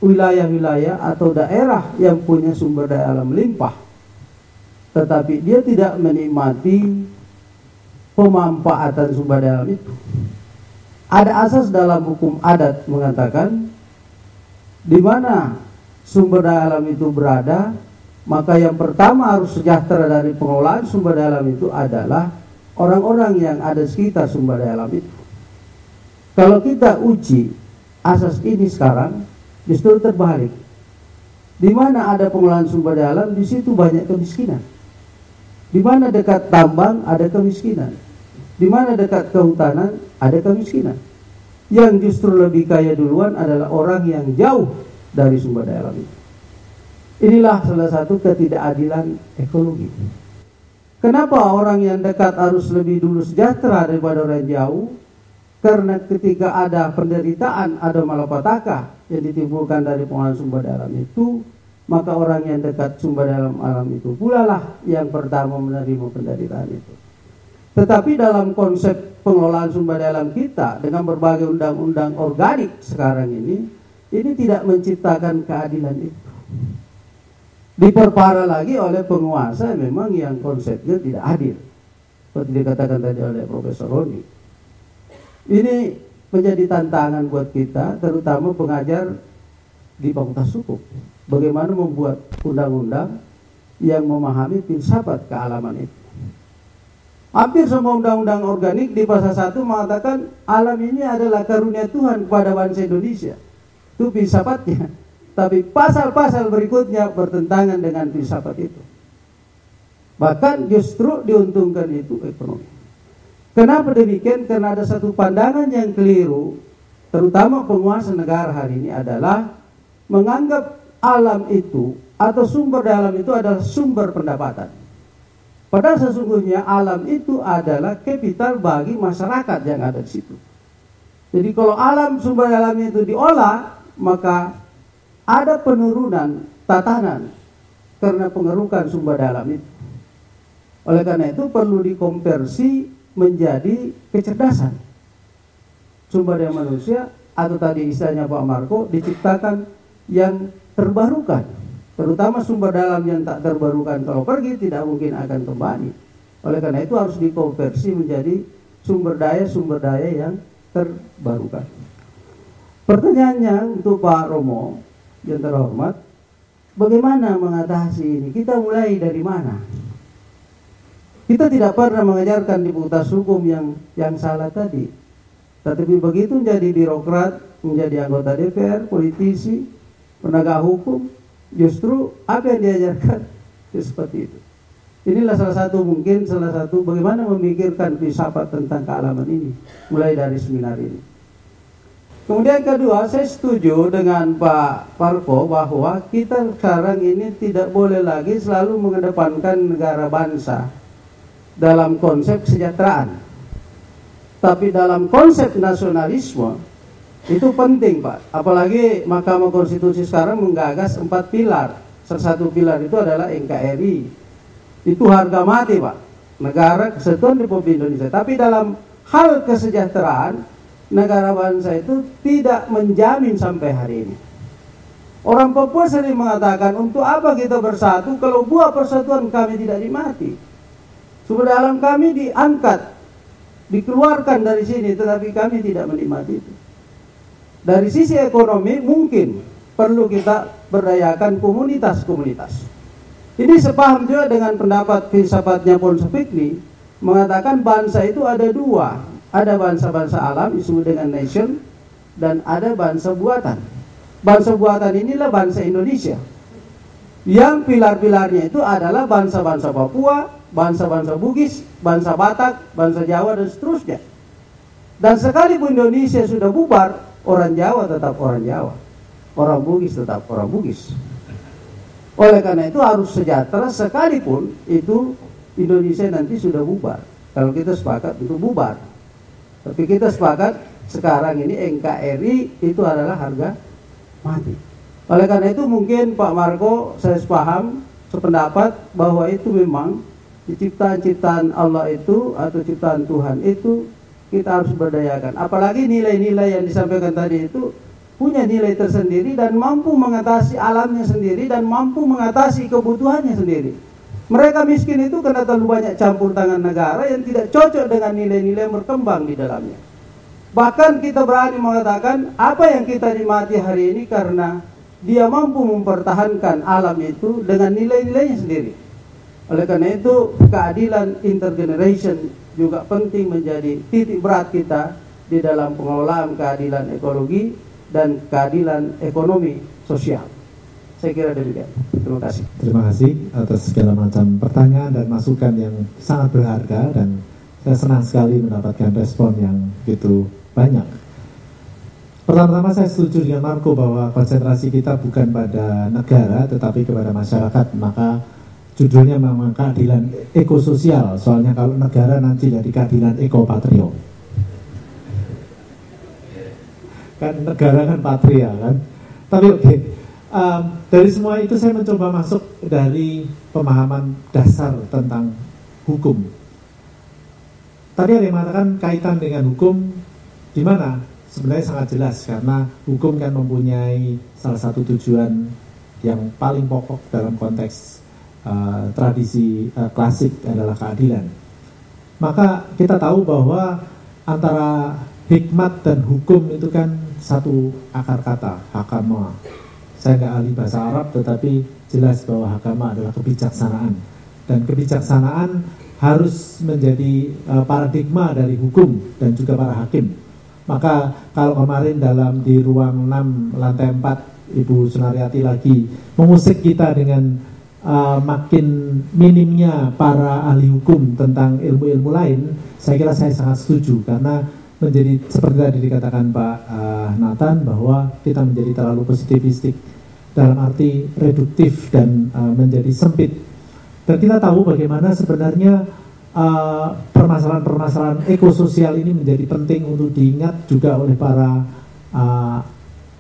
wilayah-wilayah atau daerah yang punya sumber daya alam melimpah, tetapi dia tidak menikmati pemanfaatan sumber daya alam itu. Ada asas dalam hukum adat mengatakan di mana sumber daya alam itu berada, maka yang pertama harus sejahtera dari pengelolaan sumber daya alam itu adalah orang-orang yang ada sekitar sumber daya alam itu. Kalau kita uji asas ini sekarang, justru terbalik. Di mana ada pengelolaan sumber daya alam, di situ banyak kemiskinan. Di mana dekat tambang, ada kemiskinan. Di mana dekat kehutanan, ada kemiskinan. Yang justru lebih kaya duluan adalah orang yang jauh dari sumber daya alam itu. Inilah salah satu ketidakadilan ekologi. Kenapa orang yang dekat harus lebih dulu sejahtera daripada orang yang jauh? Karena ketika ada penderitaan, ada malapetaka yang ditimbulkan dari pengelolaan sumber daya alam itu, maka orang yang dekat sumber daya alam itu pula lah yang pertama menerima penderitaan itu. Tetapi dalam konsep pengelolaan sumber daya alam kita dengan berbagai undang-undang organik sekarang ini tidak menciptakan keadilan itu. Diperparah lagi oleh penguasa memang yang konsepnya tidak adil, seperti dikatakan tadi oleh Profesor Roni. Ini menjadi tantangan buat kita, terutama pengajar di Fakultas Hukum. Bagaimana membuat undang-undang yang memahami filsafat kealaman itu. Hampir semua undang-undang organik di pasal 1 mengatakan alam ini adalah karunia Tuhan kepada bangsa Indonesia. Itu filsafatnya. Tapi pasal-pasal berikutnya bertentangan dengan filsafat itu. Bahkan justru diuntungkan itu ekonomi. Kenapa demikian? Karena ada satu pandangan yang keliru, terutama penguasa negara hari ini adalah menganggap alam itu atau sumber daya alam itu adalah sumber pendapatan. Padahal sesungguhnya alam itu adalah kapital bagi masyarakat yang ada di situ. Jadi kalau alam sumber daya alam itu diolah, maka ada penurunan tatanan karena pengerukan sumber daya alam itu. Oleh karena itu perlu dikonversi menjadi kecerdasan sumber daya manusia, atau tadi istilahnya Pak Marco, diciptakan yang terbarukan, terutama sumber daya alam yang tak terbarukan kalau pergi tidak mungkin akan kembali. Oleh karena itu harus dikonversi menjadi sumber daya yang terbarukan. Pertanyaannya untuk Pak Romo yang terhormat, bagaimana mengatasi ini? Kita mulai dari mana? Kita tidak pernah mengajarkan di Fakultas Hukum yang salah tadi. Tetapi begitu menjadi birokrat, menjadi anggota DPR, politisi, penegak hukum, justru apa yang diajarkan seperti itu. Inilah salah satu bagaimana memikirkan filsafat tentang kealaman ini, mulai dari seminar ini. Kemudian kedua, saya setuju dengan Pak Parko bahwa kita sekarang ini tidak boleh lagi selalu mengedepankan negara bangsa dalam konsep kesejahteraan, tapi dalam konsep nasionalisme itu penting, Pak. Apalagi Mahkamah Konstitusi sekarang menggagas 4 pilar. Salah satu pilar itu adalah NKRI. Itu harga mati, Pak, negara kesatuan Republik Indonesia. Tapi dalam hal kesejahteraan, negara bangsa itu tidak menjamin sampai hari ini. Orang Papua sering mengatakan, untuk apa kita bersatu kalau buah persatuan kami tidak dimati? Sumber daya alam kami diangkat, dikeluarkan dari sini, tetapi kami tidak menikmati itu. Dari sisi ekonomi mungkin perlu kita berdayakan komunitas-komunitas. Ini sepaham juga dengan pendapat filsafatnya Pons Fikri, mengatakan bangsa itu ada dua. Ada bangsa-bangsa alam disebut dengan nation, dan ada bangsa buatan. Bangsa buatan inilah bangsa Indonesia. Yang pilar-pilarnya itu adalah bangsa-bangsa Papua, bangsa-bangsa Bugis, bangsa Batak, bangsa Jawa, dan seterusnya. Dan sekalipun Indonesia sudah bubar, orang Jawa tetap orang Jawa, orang Bugis tetap orang Bugis. Oleh karena itu harus sejahtera sekalipun itu Indonesia nanti sudah bubar. Kalau kita sepakat untuk bubar, tapi kita sepakat sekarang ini NKRI itu adalah harga mati. Oleh karena itu mungkin Pak Marco, saya sepaham, sependapat bahwa itu memang ciptaan-ciptaan Allah itu atau ciptaan Tuhan itu kita harus berdayakan. Apalagi nilai-nilai yang disampaikan tadi itu punya nilai tersendiri dan mampu mengatasi alamnya sendiri dan mampu mengatasi kebutuhannya sendiri. Mereka miskin itu karena terlalu banyak campur tangan negara yang tidak cocok dengan nilai-nilai yang berkembang di dalamnya. Bahkan kita berani mengatakan apa yang kita nikmati hari ini karena dia mampu mempertahankan alam itu dengan nilai-nilainya sendiri. Oleh karena itu keadilan intergeneration juga penting menjadi titik berat kita di dalam pengelolaan keadilan ekologi dan keadilan ekonomi sosial. Saya kira demikian. Terima kasih. Terima kasih atas segala macam pertanyaan dan masukan yang sangat berharga, dan saya senang sekali mendapatkan respon yang begitu banyak. Pertama-tama saya setuju dengan Marco bahwa konsentrasi kita bukan pada negara tetapi kepada masyarakat. Maka judulnya memang keadilan ekososial. Soalnya kalau negara nanti jadi keadilan ekopatrio. Kan negara kan patria kan. Tapi oke. Dari semua itu saya mencoba masuk dari pemahaman dasar tentang hukum. Tadi ada yang mengatakan kaitan dengan hukum di mana? Sebenarnya sangat jelas karena hukum kan mempunyai salah satu tujuan yang paling pokok dalam konteks tradisi klasik adalah keadilan. Maka kita tahu bahwa antara hikmat dan hukum itu kan satu akar kata, hakama. Saya nggak ahli bahasa Arab, tetapi jelas bahwa hakama adalah kebijaksanaan. Dan kebijaksanaan harus menjadi paradigma dari hukum dan juga para hakim. Maka kalau kemarin di ruang 6 lantai 4 Ibu Sunaryati lagi mengusik kita dengan makin minimnya para ahli hukum tentang ilmu-ilmu lain, saya kira saya sangat setuju karena menjadi seperti tadi dikatakan Pak Nathan bahwa kita menjadi terlalu positivistik dalam arti reduktif dan menjadi sempit. Dan kita tahu bagaimana sebenarnya permasalahan-permasalahan ekososial ini menjadi penting untuk diingat juga oleh para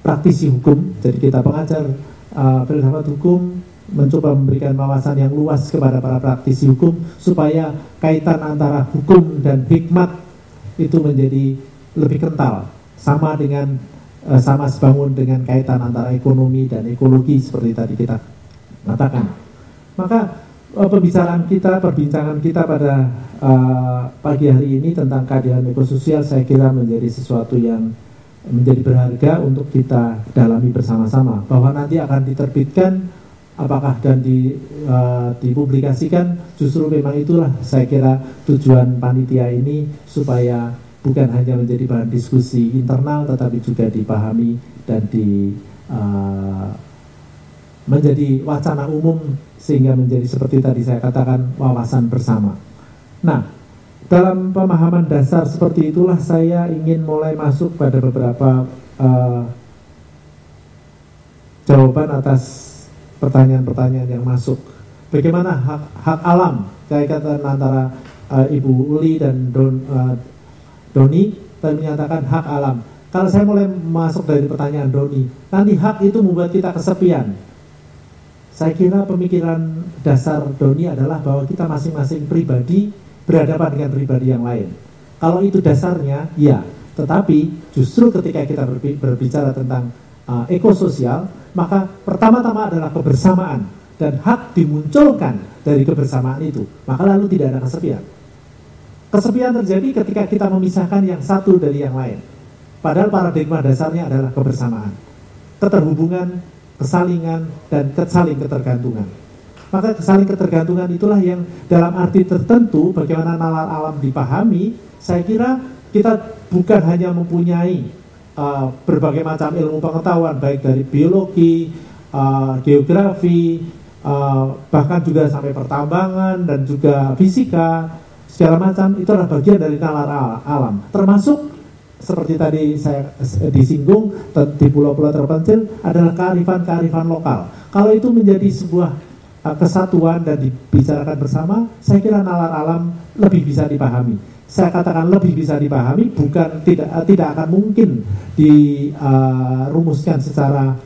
praktisi hukum. Jadi kita pengajar filsafat hukum mencoba memberikan wawasan yang luas kepada para praktisi hukum supaya kaitan antara hukum dan hikmat itu menjadi lebih kental, sama sebangun dengan kaitan antara ekonomi dan ekologi seperti tadi kita katakan. Maka perbincangan kita pada pagi hari ini tentang keadilan ekososial saya kira menjadi sesuatu yang menjadi berharga untuk kita dalami bersama-sama, bahwa nanti akan diterbitkan apakah dan dipublikasikan. Justru memang itulah saya kira tujuan panitia ini, supaya bukan hanya menjadi bahan diskusi internal tetapi juga dipahami dan menjadi wacana umum sehingga menjadi seperti tadi saya katakan wawasan bersama. Nah, dalam pemahaman dasar seperti itulah saya ingin mulai masuk pada beberapa jawaban atas pertanyaan-pertanyaan yang masuk. Bagaimana hak alam kaitan antara Ibu Uli dan Doni tadi menyatakan hak alam. Kalau saya mulai masuk dari pertanyaan Doni, nanti hak itu membuat kita kesepian. Saya kira pemikiran dasar Doni adalah bahwa kita masing-masing pribadi berhadapan dengan pribadi yang lain. Kalau itu dasarnya, ya. Tetapi justru ketika kita berbicara tentang ekososial, maka pertama-tama adalah kebersamaan, dan hak dimunculkan dari kebersamaan itu, maka lalu tidak ada kesepian. Kesepian terjadi ketika kita memisahkan yang satu dari yang lain. Padahal paradigma dasarnya adalah kebersamaan, keterhubungan, kesalingan, dan saling ketergantungan. Maka saling ketergantungan itulah yang dalam arti tertentu bagaimana nalar alam dipahami. Saya kira kita bukan hanya mempunyai berbagai macam ilmu pengetahuan, baik dari biologi, geografi, bahkan juga sampai pertambangan dan juga fisika, segala macam itu adalah bagian dari nalar alam. Termasuk seperti tadi saya disinggung di pulau-pulau terpencil adalah kearifan-kearifan lokal. Kalau itu menjadi sebuah kesatuan dan dibicarakan bersama, saya kira nalar alam lebih bisa dipahami. Saya katakan lebih bisa dipahami, bukan tidak akan mungkin dirumuskan secara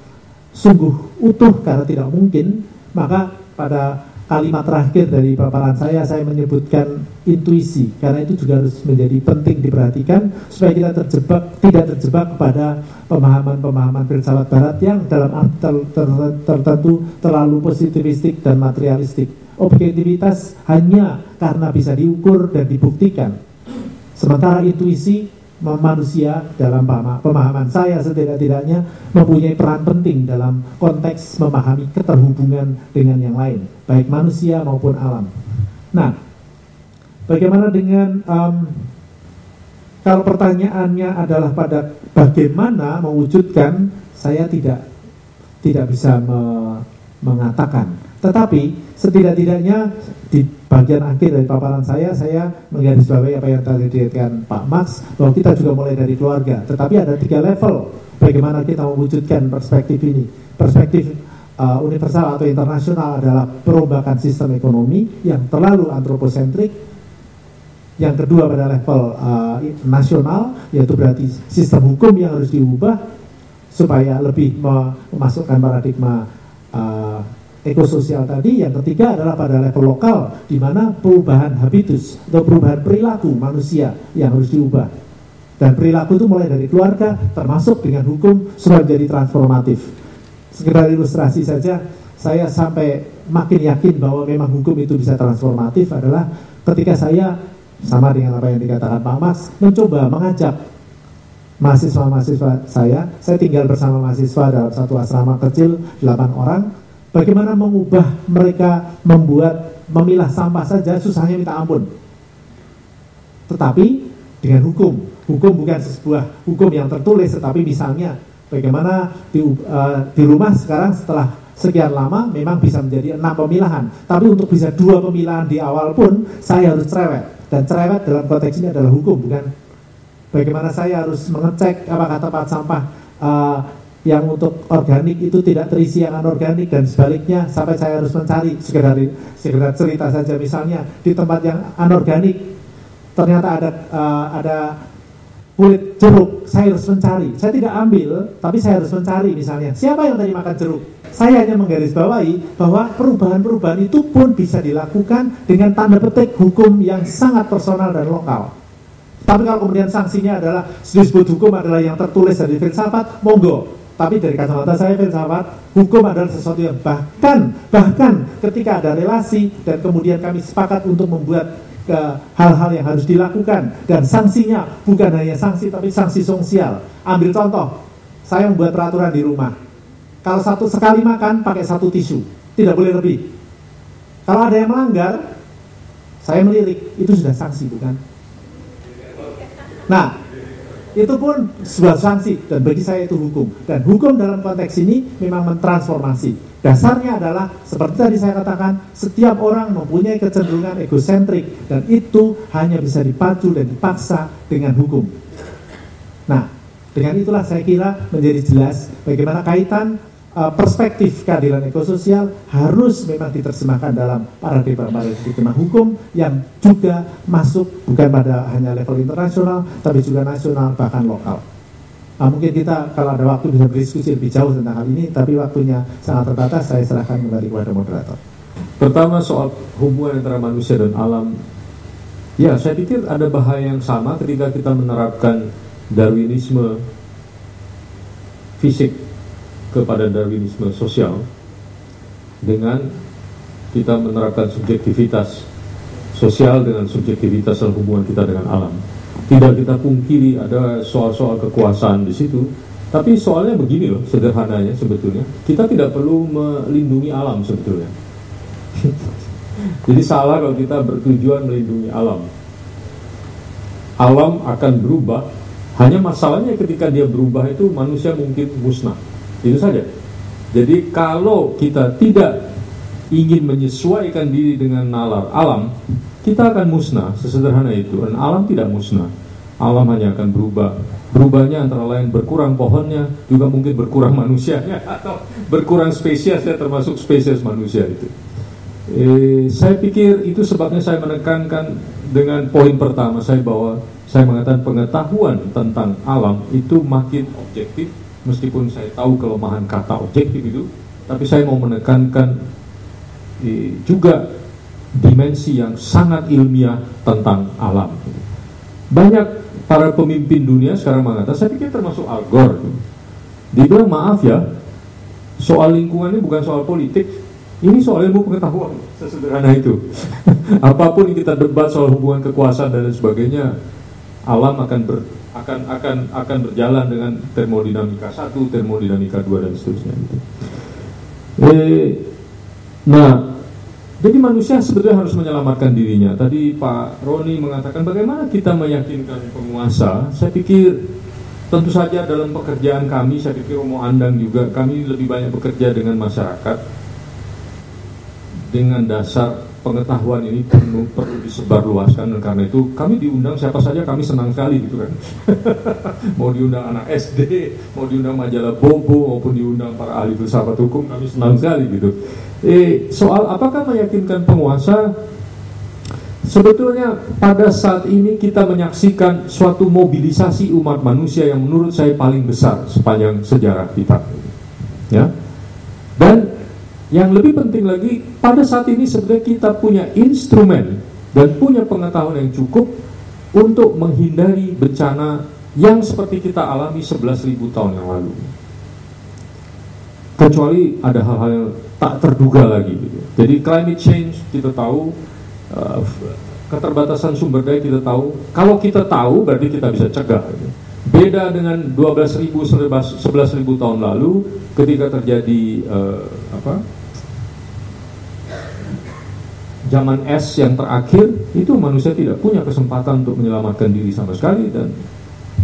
sungguh utuh karena tidak mungkin. Maka pada kalimat terakhir dari paparan saya menyebutkan intuisi, karena itu juga harus menjadi penting diperhatikan supaya kita tidak terjebak kepada pemahaman-pemahaman filsafat barat yang dalam arti tertentu terlalu positivistik dan materialistik. Objektivitas hanya karena bisa diukur dan dibuktikan, sementara intuisi manusia dalam pemahaman saya setidak-tidaknya mempunyai peran penting dalam konteks memahami keterhubungan dengan yang lain, baik manusia maupun alam. Nah, bagaimana dengan kalau pertanyaannya adalah pada bagaimana mewujudkan, saya tidak bisa mengatakan. Tetapi setidak-tidaknya di bagian akhir dari paparan saya menggarisbawahi apa yang tadi dikatakan Pak Max, bahwa kita juga mulai dari keluarga. Tetapi ada 3 level bagaimana kita mewujudkan perspektif ini. Perspektif universal atau internasional adalah perombakan sistem ekonomi yang terlalu antroposentrik. Yang kedua pada level nasional, yaitu berarti sistem hukum yang harus diubah supaya lebih memasukkan paradigma ekososial tadi. Yang ketiga adalah pada level lokal, di mana perubahan habitus atau perubahan perilaku manusia yang harus diubah. Dan perilaku itu mulai dari keluarga, termasuk dengan hukum, supaya menjadi transformatif. Sekedar ilustrasi saja, saya sampai makin yakin bahwa memang hukum itu bisa transformatif adalah ketika saya, sama dengan apa yang dikatakan Pak Mas, mencoba mengajak mahasiswa-mahasiswa saya tinggal bersama mahasiswa dalam satu asrama kecil, 8 orang. Bagaimana mengubah mereka memilah sampah saja susahnya minta ampun. Tetapi dengan hukum bukan sebuah hukum yang tertulis, tetapi misalnya bagaimana di rumah sekarang setelah sekian lama memang bisa menjadi 6 pemilahan. Tapi untuk bisa 2 pemilahan di awal pun saya harus cerewet. Dan cerewet dalam konteks ini adalah hukum, bukan bagaimana saya harus mengecek apakah tempat sampah yang untuk organik itu tidak terisi yang anorganik dan sebaliknya, sampai saya harus mencari. Sekedar cerita saja, misalnya di tempat yang anorganik ternyata ada kulit jeruk, saya harus mencari. Saya tidak ambil, tapi saya harus mencari. Misalnya siapa yang tadi makan jeruk. Saya hanya menggarisbawahi bahwa perubahan-perubahan itu pun bisa dilakukan dengan tanda petik hukum yang sangat personal dan lokal. Tapi kalau kemudian sanksinya adalah disebut hukum adalah yang tertulis dari filsafat, monggo. Tapi dari kacamata saya filsafat, hukum adalah sesuatu yang bahkan ketika ada relasi dan kemudian kami sepakat untuk membuat hal-hal yang harus dilakukan dan sanksinya bukan hanya sanksi tapi sanksi sosial. Ambil contoh, saya membuat peraturan di rumah. Kalau sekali makan pakai 1 tisu, tidak boleh lebih. Kalau ada yang melanggar, saya melirik, itu sudah sanksi, bukan? Nah, itu pun sebuah sanksi dan bagi saya itu hukum. Dan hukum dalam konteks ini memang mentransformasi. Dasarnya adalah seperti tadi saya katakan, setiap orang mempunyai kecenderungan egosentrik dan itu hanya bisa dipacu dan dipaksa dengan hukum. Nah, dengan itulah saya kira menjadi jelas bagaimana kaitan perspektif keadilan ekososial harus memang diterjemahkan dalam paradigma hukum yang juga masuk bukan pada hanya level internasional tapi juga nasional bahkan lokal. Mungkin kita kalau ada waktu bisa berdiskusi lebih jauh tentang hal ini, tapi waktunya sangat terbatas. Saya serahkan kembali kepada moderator. Pertama, soal hubungan antara manusia dan alam. Ya, saya pikir ada bahaya yang sama ketika kita menerapkan Darwinisme fisik kepada Darwinisme sosial dengan kita menerapkan subjektivitas sosial dengan subjektivitas dalam hubungan kita dengan alam. Tidak kita pungkiri ada soal-soal kekuasaan di situ, tapi soalnya begini loh, sederhananya sebetulnya kita tidak perlu melindungi alam sebetulnya. Jadi salah kalau kita bertujuan melindungi alam. Alam akan berubah, hanya masalahnya ketika dia berubah itu manusia mungkin musnah. Itu saja. Jadi kalau kita tidak ingin menyesuaikan diri dengan nalar alam, kita akan musnah, sesederhana itu. Dan alam tidak musnah, alam hanya akan berubah. Berubahnya antara lain berkurang pohonnya, juga mungkin berkurang manusianya, atau berkurang spesiesnya, termasuk spesies manusia itu. Saya pikir itu sebabnya saya menekankan dengan poin pertama saya bahwa saya mengatakan pengetahuan tentang alam itu makin objektif. Meskipun saya tahu kelemahan kata objektif itu, tapi saya mau menekankan juga dimensi yang sangat ilmiah tentang alam. Banyak para pemimpin dunia sekarang mengatakan, saya pikir termasuk Al Gore, dia bilang maaf ya, soal lingkungan ini bukan soal politik, ini soal ilmu pengetahuan, sesederhana itu. Apapun yang kita debat soal hubungan kekuasaan dan lain sebagainya, alam akan berjalan dengan termodinamika 1, termodinamika 2 dan seterusnya. Nah, jadi manusia sebetulnya harus menyelamatkan dirinya. Tadi Pak Roni mengatakan bagaimana kita meyakinkan penguasa. Saya pikir tentu saja dalam pekerjaan kami, saya pikir Romo Andang juga, kami lebih banyak bekerja dengan masyarakat. Dengan dasar pengetahuan ini perlu disebarluaskan, dan karena itu kami diundang siapa saja kami senang sekali gitu kan. Mau diundang anak SD, mau diundang majalah Bobo, maupun diundang para ahli filsafat hukum, kami senang sekali gitu. Soal apakah meyakinkan penguasa, sebetulnya pada saat ini kita menyaksikan suatu mobilisasi umat manusia yang menurut saya paling besar sepanjang sejarah kita, ya. Dan yang lebih penting lagi, pada saat ini sebenarnya kita punya instrumen dan punya pengetahuan yang cukup untuk menghindari bencana yang seperti kita alami 11.000 tahun yang lalu. Kecuali ada hal-hal yang tak terduga lagi gitu. Jadi climate change kita tahu, keterbatasan sumber daya kita tahu. Kalau kita tahu berarti kita bisa cegah gitu. Beda dengan 12.000, 11.000 tahun lalu ketika terjadi zaman es yang terakhir, itu manusia tidak punya kesempatan untuk menyelamatkan diri sama sekali, dan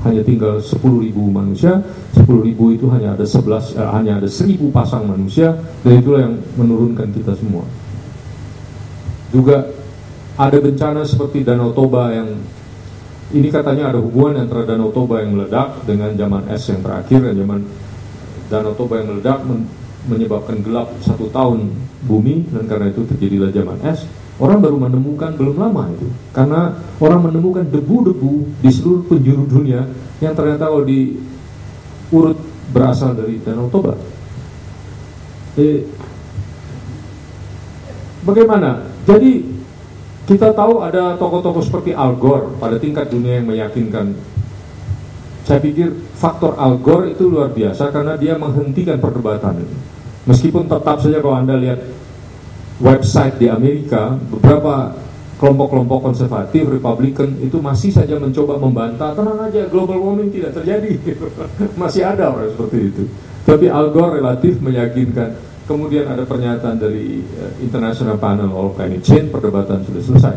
hanya tinggal 10.000 manusia. 10.000 itu hanya ada 1.000 pasang manusia, dan itulah yang menurunkan kita semua. Juga ada bencana seperti Danau Toba, yang ini katanya ada hubungan antara Danau Toba yang meledak dengan zaman es yang terakhir. Dan zaman Danau Toba yang meledak menyebabkan gelap 1 tahun bumi, dan karena itu terjadilah zaman es. Orang baru menemukan belum lama itu, karena orang menemukan debu-debu di seluruh penjuru dunia yang ternyata kalau diurut berasal dari Danau Toba. Bagaimana? Jadi kita tahu ada tokoh-tokoh seperti Al Gore pada tingkat dunia yang meyakinkan. Saya pikir faktor Al Gore itu luar biasa karena dia menghentikan perdebatan ini. Meskipun tetap saja kalau Anda lihat website di Amerika, beberapa kelompok-kelompok konservatif, Republikan itu masih saja mencoba membantah, tenang aja global warming tidak terjadi. Masih ada orang seperti itu. Tapi Al Gore relatif meyakinkan. Kemudian ada pernyataan dari International Panel on Climate Change, perdebatan sudah selesai.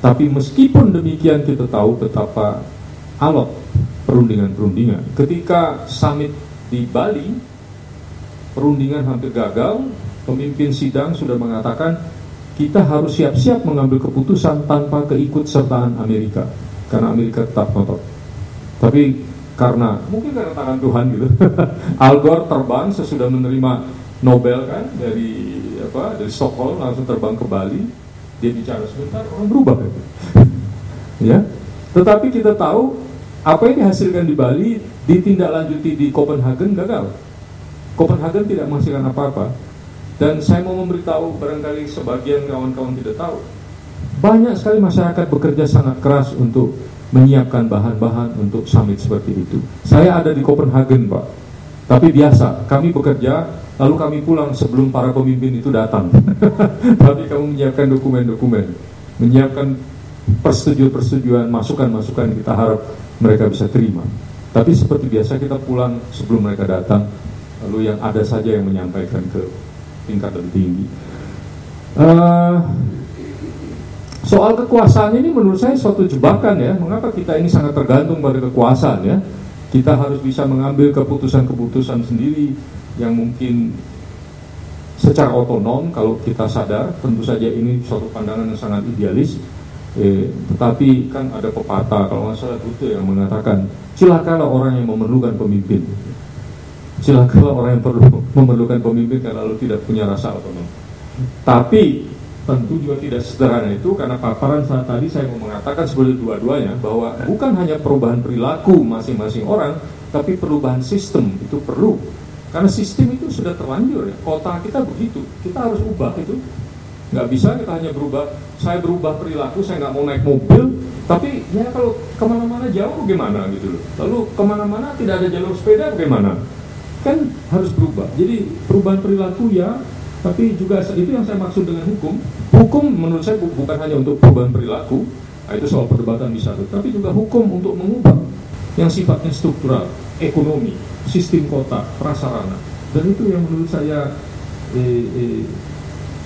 Tapi meskipun demikian kita tahu betapa alot perundingan-perundingan. Ketika summit di Bali, perundingan hampir gagal, pemimpin sidang sudah mengatakan kita harus siap-siap mengambil keputusan tanpa keikutsertaan Amerika, karena Amerika tetap ngotot. Tapi mungkin karena tangan Tuhan gitu, Al Gore terbang sesudah menerima Nobel kan dari Stockholm, langsung terbang ke Bali, dia bicara sebentar, orang berubah gitu. Ya, tetapi kita tahu apa yang dihasilkan di Bali ditindaklanjuti di Copenhagen gagal. Copenhagen tidak menghasilkan apa-apa. Dan saya mau memberitahu, barangkali sebagian kawan-kawan tidak tahu, banyak sekali masyarakat bekerja sangat keras untuk menyiapkan bahan-bahan untuk summit seperti itu. Saya ada di Copenhagen, Pak. Tapi biasa, kami bekerja, lalu kami pulang sebelum para pemimpin itu datang. Tapi kamu menyiapkan dokumen-dokumen, menyiapkan persetujuan-persetujuan, masukan-masukan, kita harap mereka bisa terima. Tapi seperti biasa kita pulang sebelum mereka datang, lalu yang ada saja yang menyampaikan ke tingkat lebih tinggi. Soal kekuasaan ini menurut saya suatu jebakan ya. Mengapa kita ini sangat tergantung pada kekuasaan ya? Kita harus bisa mengambil keputusan-keputusan sendiri yang mungkin secara otonom kalau kita sadar. Tentu saja ini suatu pandangan yang sangat idealis. Tetapi kan ada pepatah, kalau nggak salah itu yang mengatakan, celakalah orang yang memerlukan pemimpin. Celakalah orang yang memerlukan pemimpin karena lalu tidak punya rasa otonom. Tapi tentu juga tidak sederhana itu, karena paparan saat tadi saya mau mengatakan sebagai dua-duanya bahwa bukan hanya perubahan perilaku masing-masing orang, tapi perubahan sistem itu perlu. Karena sistem itu sudah terlanjur ya, kota kita begitu, kita harus ubah itu. Nggak bisa kita hanya saya berubah perilaku, saya nggak mau naik mobil, tapi ya kalau kemana-mana jauh gimana gitu loh. Lalu kemana-mana tidak ada jalur sepeda bagaimana? Kan harus berubah. Jadi perubahan perilaku ya, tapi juga itu yang saya maksud dengan hukum. Hukum menurut saya bukan hanya untuk perubahan perilaku, nah, itu soal perdebatan bisa, tapi juga hukum untuk mengubah yang sifatnya struktural, ekonomi, sistem kota, prasarana. Dan itu yang menurut saya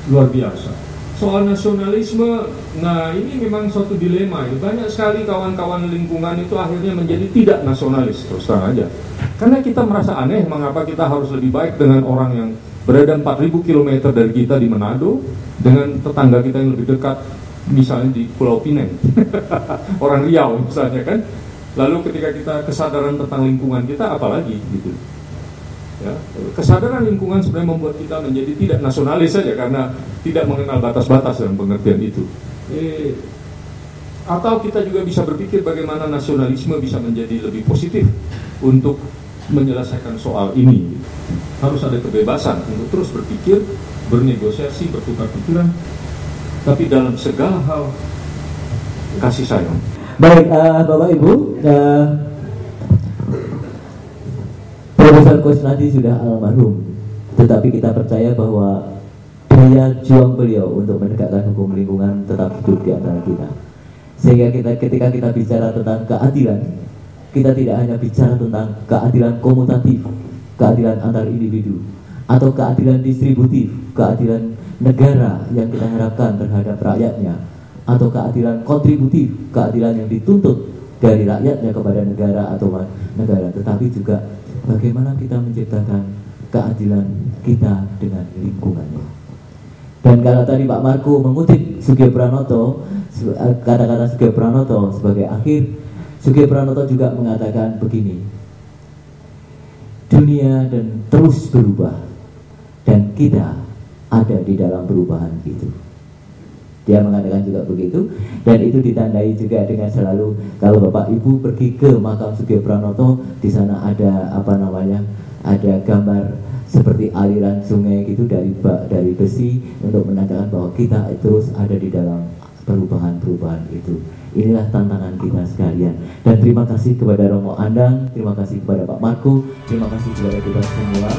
luar biasa. Soal nasionalisme, nah ini memang suatu dilema. Banyak sekali kawan-kawan lingkungan itu akhirnya menjadi tidak nasionalis, terus terang aja. Karena kita merasa aneh mengapa kita harus lebih baik dengan orang yang berada 4.000 km dari kita di Manado, dengan tetangga kita yang lebih dekat, misalnya di Pulau Pinang, orang Riau misalnya kan. Lalu ketika kita kesadaran tentang lingkungan kita, apalagi gitu. Ya, kesadaran lingkungan sebenarnya membuat kita menjadi tidak nasionalis saja karena tidak mengenal batas-batas dalam pengertian itu. Atau kita juga bisa berpikir bagaimana nasionalisme bisa menjadi lebih positif untuk menyelesaikan soal ini. Harus ada kebebasan untuk terus berpikir, bernegosiasi, bertukar pikiran, tapi dalam segala hal kasih sayang. Baik, Bapak Ibu, Profesor Kusnadi sudah almarhum, tetapi kita percaya bahwa daya juang beliau untuk menegakkan hukum lingkungan tetap hidup di antara kita. Sehingga ketika kita bicara tentang keadilan, kita tidak hanya bicara tentang keadilan komutatif, keadilan antar individu, atau keadilan distributif, keadilan negara yang kita harapkan terhadap rakyatnya, atau keadilan kontributif, keadilan yang dituntut dari rakyatnya kepada negara atau negara, tetapi juga bagaimana kita menciptakan keadilan kita dengan lingkungannya. Dan kalau tadi Pak Marco mengutip Sugih Pranoto, kata-kata Sugih Pranoto sebagai akhir, Sugih Pranoto juga mengatakan begini: dunia dan terus berubah dan kita ada di dalam perubahan itu. Dia mengatakan juga begitu, dan itu ditandai juga dengan selalu kalau Bapak Ibu pergi ke makam Sugih Pranoto, di sana ada ada gambar seperti aliran sungai gitu dari besi untuk menandakan bahwa kita terus ada di dalam perubahan-perubahan itu. Inilah tantangan kita sekalian. Dan terima kasih kepada Romo Andang, terima kasih kepada Pak Marco, terima kasih kepada kita semua.